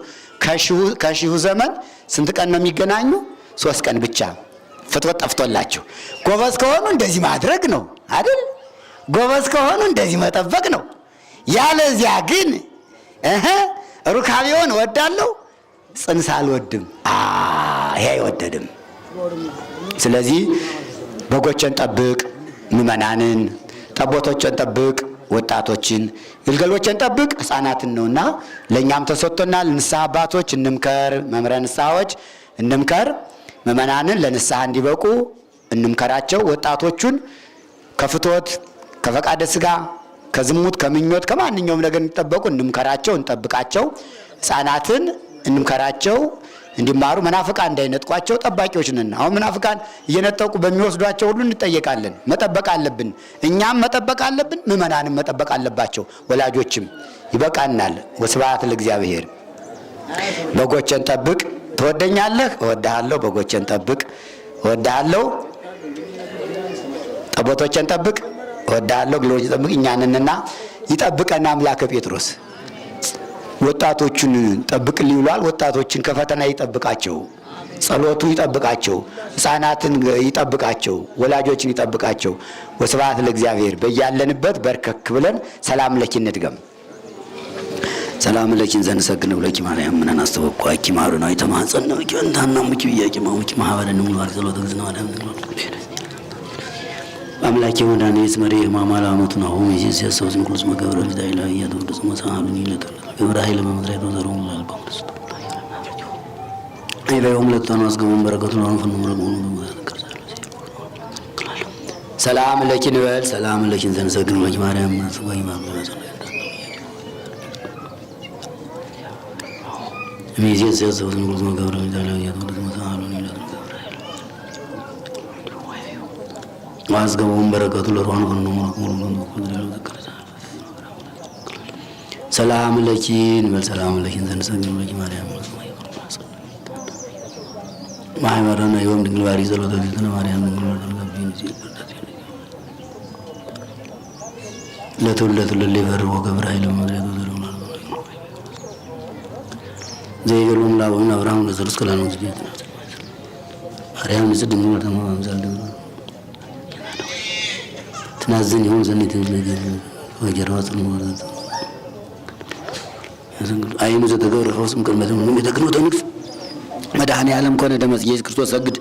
ከሺሁ ዘመን ስንት ቀን ነው የሚገናኙ? 3 ቀን ብቻ ፍትወት ጠፍቶላቸው። ጎበዝ ከሆኑ እንደዚህ ማድረግ ነው አይደል? ጎበዝ ከሆኑ እንደዚህ መጠበቅ ነው። ያለዚያ ግን ሩካቤውን እወዳለሁ ጽንስ አልወድም፣ ይሄ አይወደድም። ስለዚህ በጎችን ጠብቅ ምእመናንን፣ ጠቦቶችን ጠብቅ ወጣቶችን፣ ግልገሎችን ጠብቅ ሕፃናትን ነውና ለእኛም ተሰጥቶናል። ንስሐ አባቶች እንምከር፣ መምህረ ንስሐዎች እንምከር፣ ምእመናንን ለንስሐ እንዲበቁ እንምከራቸው። ወጣቶቹን ከፍትወት ከፈቃደ ሥጋ ከዝሙት ከምኞት ከማንኛውም ነገር እንዲጠበቁ እንምከራቸው፣ እንጠብቃቸው። ሕፃናትን እንምከራቸው እንዲማሩ፣ መናፍቃን እንዳይነጥቋቸው ጠባቂዎች ነን። አሁን መናፍቃን እየነጠቁ በሚወስዷቸው ሁሉ እንጠየቃለን። መጠበቅ አለብን፣ እኛም መጠበቅ አለብን፣ ምእመናንም መጠበቅ አለባቸው። ወላጆችም ይበቃናል። ወስብሐት ለእግዚአብሔር። በጎችን ጠብቅ። ትወደኛለህ? እወድሃለሁ። በጎችን ጠብቅ። እወድሃለሁ። ጠቦቶችን ጠብቅ። እወድሃለሁ። ግሎች ጠብቅ። እኛንንና ይጠብቀን አምላከ ጴጥሮስ። ወጣቶችን ጠብቅልኝ ብሏል። ወጣቶችን ከፈተና ይጠብቃቸው፣ ጸሎቱ ይጠብቃቸው፣ ሕፃናትን ይጠብቃቸው፣ ወላጆችን ይጠብቃቸው። ወስብሐት ለእግዚአብሔር። በያለንበት በርከክ ብለን ሰላም ለኪ እንድገም። ሰላም ለኪን ዘንሰግነው ለኪ ማርያም ምነን አስተወቋቂ ማሩና የተማጸን ነው ኪንታና ምኪ ይያቂ ማውቂ ማህበረን ነው ማለት ጸሎት ግዝና ማርያም ነው አምላኬ ወዳኔ ስመሪ ማማላ አመቱ ነው ይዚህ ሲያሰው ዝንኩልስ መገብረ ዳይላ ያደረሰ መሳሉን ይለተ ገብርኤል ለመድረይ ነው ዘሩን ለልባውስ አይበየውም ለተኑ አስገቡን በረከቱ ነው ፈኑ ረቡን ሰላም ለኪን በል ሰላም ለኪን ዘንሰግነው ለኪ ማርያም ወይ ማማላ ሚዜ ሲያሰው ዝንኩልስ መገብረ ዳይላ ያደረሰ መሳሉን ይለተ ማስገቡን በረከቱ ለሯን ፈኑ ሰላም ለኪን በል ሰላም ለኪን ዘንሰግነው ለኪ ማርያም ማይመረና ይወም ድንግል ባሪ ጸሎተ ቤተነ ማርያም ድንግል ለገብኝ ለተወለቱ ለሌበር ወገብርኤል ለመድረግ ዘሩና ዘይገሉም ላቡን አብርሃም ለዘሩስ ከላኑ ዝጌት ማርያም ንጽድም ነው ተማም ዘልደ ትናዝን ይሁን ዘንት ነገር ወጀራው ጽኑ ወራት አይኑ ዘተገረ ፈውስም ቀመተም ነው የተግኖ ተንፍ መድኃኔ ዓለም ኮነ ደመስ ኢየሱስ ክርስቶስ ሰግድ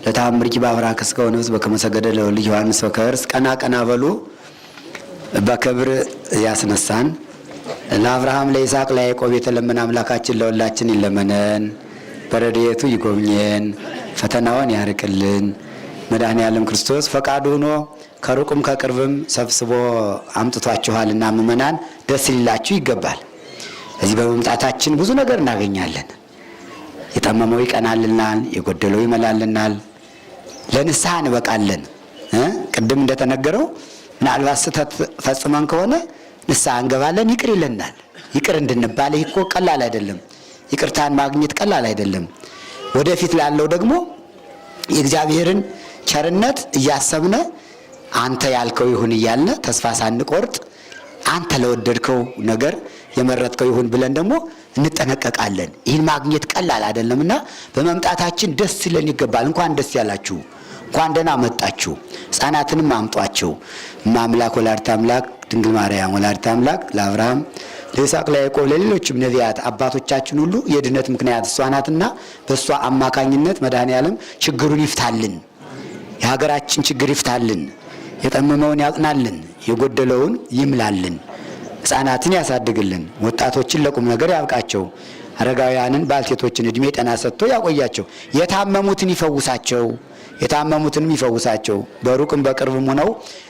ለታምርኪ ባብራከ እስከሆነ ህዝብ በከመሰገደ ለወልድ ዮሐንስ ወከርስ ቀና ቀና በሉ በክብር ያስነሳን ለአብርሃም ለይስሐቅ ለያዕቆብ የተለመነ አምላካችን ለሁላችን ይለመነን፣ በረድኤቱ ይጎብኘን፣ ፈተናውን ያርቅልን። መድኃኔዓለም ክርስቶስ ፈቃዱ ሆኖ ከሩቅም ከቅርብም ሰብስቦ አምጥቷችኋልና ምእመናን ደስ ሊላችሁ ይገባል። እዚህ በመምጣታችን ብዙ ነገር እናገኛለን። የጠመመው ይቀናልናል፣ የጎደለው ይመላልናል፣ ለንስሐ እንበቃለን። ቅድም እንደተነገረው ምናልባት ስህተት ፈጽመን ከሆነ ንስሐ እንገባለን፣ ይቅር ይለናል። ይቅር እንድንባል ይህ እኮ ቀላል አይደለም። ይቅርታን ማግኘት ቀላል አይደለም። ወደፊት ላለው ደግሞ የእግዚአብሔርን ቸርነት እያሰብነ አንተ ያልከው ይሁን እያልነ ተስፋ ሳንቆርጥ አንተ ለወደድከው ነገር የመረጥከው ይሁን ብለን ደግሞ እንጠነቀቃለን። ይህን ማግኘት ቀላል አይደለምና በመምጣታችን ደስ ይለን ይገባል። እንኳን ደስ ያላችሁ፣ እንኳን ደህና መጣችሁ። ሕፃናትንም አምጧቸው። አምላክ ወላዲተ አምላክ ድንግል ማርያም ወላዲተ አምላክ ለአብርሃም ለይስሐቅ ለያዕቆብ ለሌሎችም ነቢያት አባቶቻችን ሁሉ የድነት ምክንያት እሷ ናትና በእሷ አማካኝነት መድኃኔዓለም ችግሩን ይፍታልን፣ የሀገራችን ችግር ይፍታልን፣ የጠመመውን ያጽናልን፣ የጎደለውን ይምላልን፣ ሕፃናትን ያሳድግልን፣ ወጣቶችን ለቁም ነገር ያብቃቸው፣ አረጋውያንን ባልቴቶችን እድሜ ጤና ሰጥቶ ያቆያቸው፣ የታመሙትን ይፈውሳቸው፣ የታመሙትንም ይፈውሳቸው። በሩቅም በቅርብም ሆነው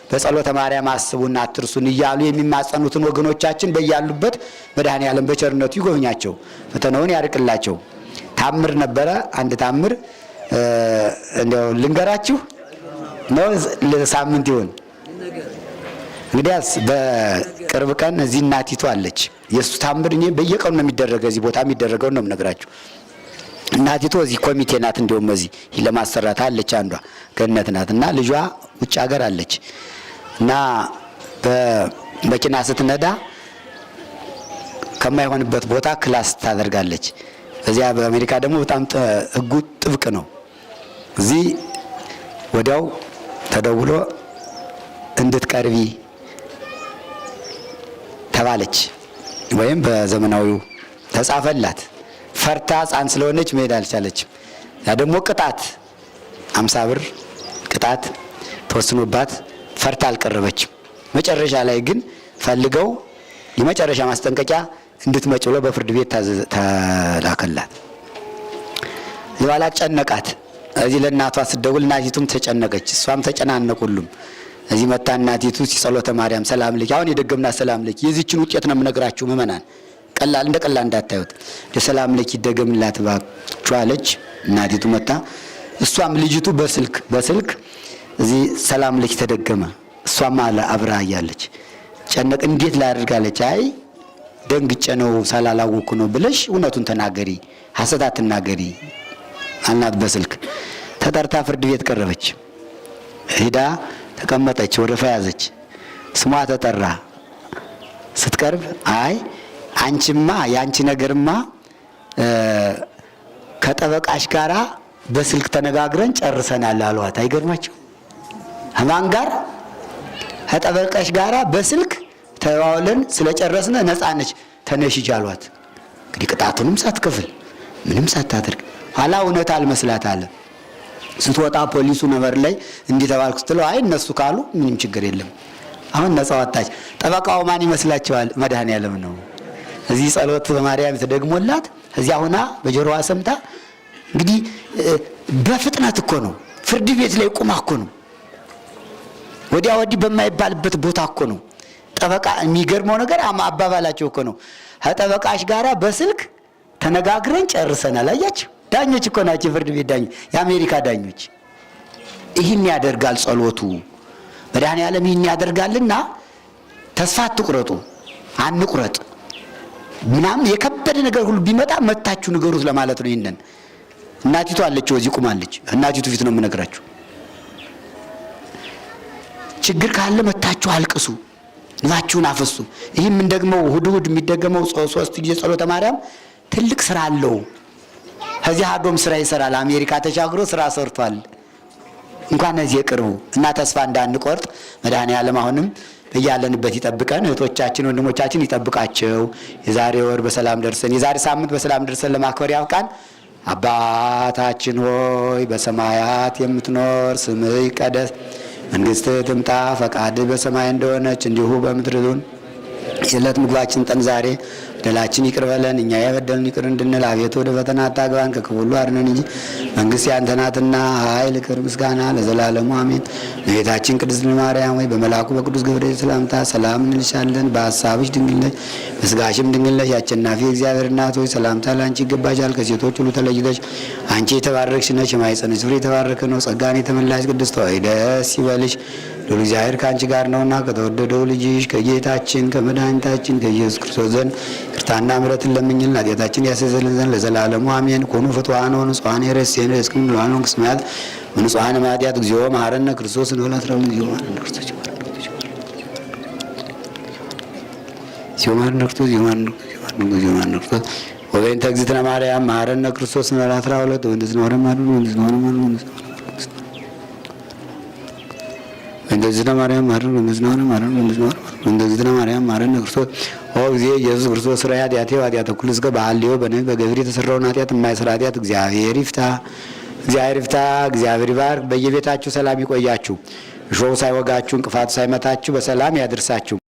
በጸሎተ ማርያም አስቡና አትርሱን እያሉ የሚማጸኑትን ወገኖቻችን በያሉበት መድኃኔዓለም በቸርነቱ ይጎብኛቸው፣ ፈተናውን ያርቅላቸው። ታምር ነበረ። አንድ ታምር እንደው ልንገራችሁ ነው፣ ለሳምንት ይሁን። እንግዲያስ በቅርብ ቀን እዚህ እናቲቱ አለች። የእሱ ታምር እኔ በየቀኑ ነው የሚደረገው፣ እዚህ ቦታ የሚደረገው ነው የምነግራችሁ። እናቲቱ እዚህ ኮሚቴ ናት። እንደውም እዚህ ለማሰራት አለች። አንዷ ገነት ናት እና ልጇ ውጭ ሀገር አለች እና በመኪና ስትነዳ ከማይሆንበት ቦታ ክላስ ታደርጋለች። በዚያ በአሜሪካ ደግሞ በጣም ሕጉ ጥብቅ ነው። እዚህ ወዲያው ተደውሎ እንድትቀርቢ ተባለች፣ ወይም በዘመናዊው ተጻፈላት። ፈርታ ሕፃን ስለሆነች መሄድ አልቻለችም። ያ ደግሞ ቅጣት 50 ብር ቅጣት ተወስኖባት ፈርታ አልቀረበችም። መጨረሻ ላይ ግን ፈልገው የመጨረሻ ማስጠንቀቂያ እንድትመጭ ብሎ በፍርድ ቤት ተላከላት። ይባላ ጨነቃት። እዚህ ለእናቷ ስትደውል እናቲቱም ተጨነቀች፣ እሷም ተጨናነቁሉም። እዚህ መታ እናቲቱ ጸሎተ ማርያም ሰላም ልኪ፣ አሁን የደገምናት ሰላም ልኪ የዚህችን ውጤት ነው የምነግራችሁ ምእመናን፣ ቀላል እንደ ቀላል እንዳታዩት። ሰላም ልኪ ይደገምላት ባችሁ አለች። እናቲቱ መታ፣ እሷም ልጅቱ በስልክ እዚህ ሰላም ልኪ ተደገመ። እሷም አለ አብራ እያለች ጨነቅ፣ እንዴት ላድርጋለች? አይ ደንግጬ ነው ሳላላወኩ ነው ብለሽ እውነቱን ተናገሪ፣ ሐሰት አትናገሪ አልናት። በስልክ ተጠርታ ፍርድ ቤት ቀረበች። ሄዳ ተቀመጠች፣ ወረፋ ያዘች፣ ስሟ ተጠራ። ስትቀርብ አይ አንቺማ ያንቺ ነገርማ ከጠበቃሽ ጋራ በስልክ ተነጋግረን ጨርሰናል አሏት። አይገርማችሁ? ማን ጋር? ከጠበቃሽ ጋራ በስልክ ተዋውለን ስለጨረስነ ነፃ ነች፣ ተነሽ አሏት። እንግዲህ ቅጣቱንም ሳትከፍል ምንም ሳታደርግ ኋላ እውነት አልመስላት አለ። ስትወጣ ፖሊሱ ነበር ላይ እንዲህ ተባልኩ ስትለው አይ እነሱ ካሉ ምንም ችግር የለም አሁን ነፃ ወጣች። ጠበቃው ማን ይመስላችኋል? መድኃኔዓለም ነው። እዚህ ጸሎት በማርያም ተደግሞላት እዚያ ሆና በጆሮዋ ሰምታ እንግዲህ በፍጥነት እኮ ነው ፍርድ ቤት ላይ ቁማ እኮ ነው ወዲያ ወዲህ በማይባልበት ቦታ እኮ ነው ጠበቃ። የሚገርመው ነገር አባባላቸው እኮ ነው ከጠበቃሽ ጋራ በስልክ ተነጋግረን ጨርሰናል። አያችሁ? ዳኞች እኮ ናቸው፣ ፍርድ ቤት ዳኞች፣ የአሜሪካ ዳኞች። ይህን ያደርጋል ጸሎቱ። መድኃኔዓለም ይህን ያደርጋልና ተስፋ አትቁረጡ፣ አንቁረጥ። ምናምን የከበደ ነገር ሁሉ ቢመጣ መታችሁ ንገሩት ለማለት ነው። ይሄንን እናቲቱ አለች፣ ወዚህ ቁማለች። እናቲቱ ፊት ነው የምነግራችሁ። ችግር ካለ መታችሁ አልቅሱ፣ ንባችሁን አፈሱ። ይህም ደግሞ እሑድ እሑድ የሚደገመው 3 ጊዜ ጸሎተ ማርያም ትልቅ ስራ አለው። ከዚህ አዶም ስራ ይሰራል። አሜሪካ ተሻግሮ ስራ ሰርቷል። እንኳን እዚህ የቅርቡ እና ተስፋ እንዳንቆርጥ መድኃኔዓለም አሁንም በያለንበት ይጠብቀን። እህቶቻችን ወንድሞቻችን ይጠብቃቸው። የዛሬ ወር በሰላም ደርሰን የዛሬ ሳምንት በሰላም ደርሰን ለማክበር ያብቃን። አባታችን ሆይ በሰማያት የምትኖር ስምህ ይቀደስ፣ መንግስትህ ትምጣ፣ ፈቃድህ በሰማይ እንደሆነች እንዲሁ በምድር ይሁን። የዕለት ምግባችን ስጠን ዛሬ፣ በደላችን ይቅር በለን እኛ የበደሉንን ይቅር እንድንል፣ አቤቱ ወደ ፈተና አታግባን ከክፉ ሁሉ አድነን እንጂ መንግሥት ያንተ ናትና ኃይል፣ ክብር፣ ምስጋና ለዘላለሙ አሜን። እመቤታችን ቅድስት ማርያም ሆይ በመልአኩ በቅዱስ ገብርኤል ሰላምታ ሰላም እንልሻለን። በሐሳብሽ ድንግል ነሽ፣ በሥጋሽም ድንግል ነሽ። የአሸናፊ እግዚአብሔር እናት ሆይ ሰላምታ ለአንቺ ይገባሻል። ከሴቶች ሁሉ ተለይተሽ አንቺ የተባረክሽ ነሽ፣ የማኅፀንሽ ፍሬ የተባረከ ነው። ጸጋን የተመላሽ ቅድስት ሆይ ደስ ይበልሽ፣ ልዑል እግዚአብሔር ከአንቺ ጋር ነውና ከተወደደው ልጅሽ ከጌታችን ከመድኃኒታችን ከኢየሱስ ክርስቶስ ዘንድ ይቅርታና ምሕረትን ለምኝልን ኃጢአታችን ያስተሰርይልን ዘንድ ለዘላለሙ አሜን። ኮኑ ፍቱሐነ ወንጹሐነ ይሬስየነ እስክሙ ለዋኖ ቅስማት ወንጹሐነ ማጢአት እግዚኦ መሐረነ ክርስቶስ እንበላትራው እግዚኦ መሐረነ ክርስቶስ ወበይንተ እግዝእትነ ማርያም መሐረነ ክርስቶስ እንበላትራው ወንድዝነ ወረማዱ እንደዚህ ማርያም ማረን ወንዝናነ ማረን ወንዝናነ እንደዚህ ማርያም ማረን ክርስቶስ ኦ ጊዜ ኢየሱስ ክርስቶስ ስራ ኃጢአቴ ኃጢአተ ኩሉ እስከ በሐልዮ በነቢብ በገብር የተሰራውን ኃጢአት የማይሰራ ኃጢአት እግዚአብሔር ይፍታ። እግዚአብሔር ይባርክ። በየቤታችሁ ሰላም ይቆያችሁ። እሾህ ሳይወጋችሁ እንቅፋቱ ሳይመታችሁ በሰላም ያድርሳችሁ።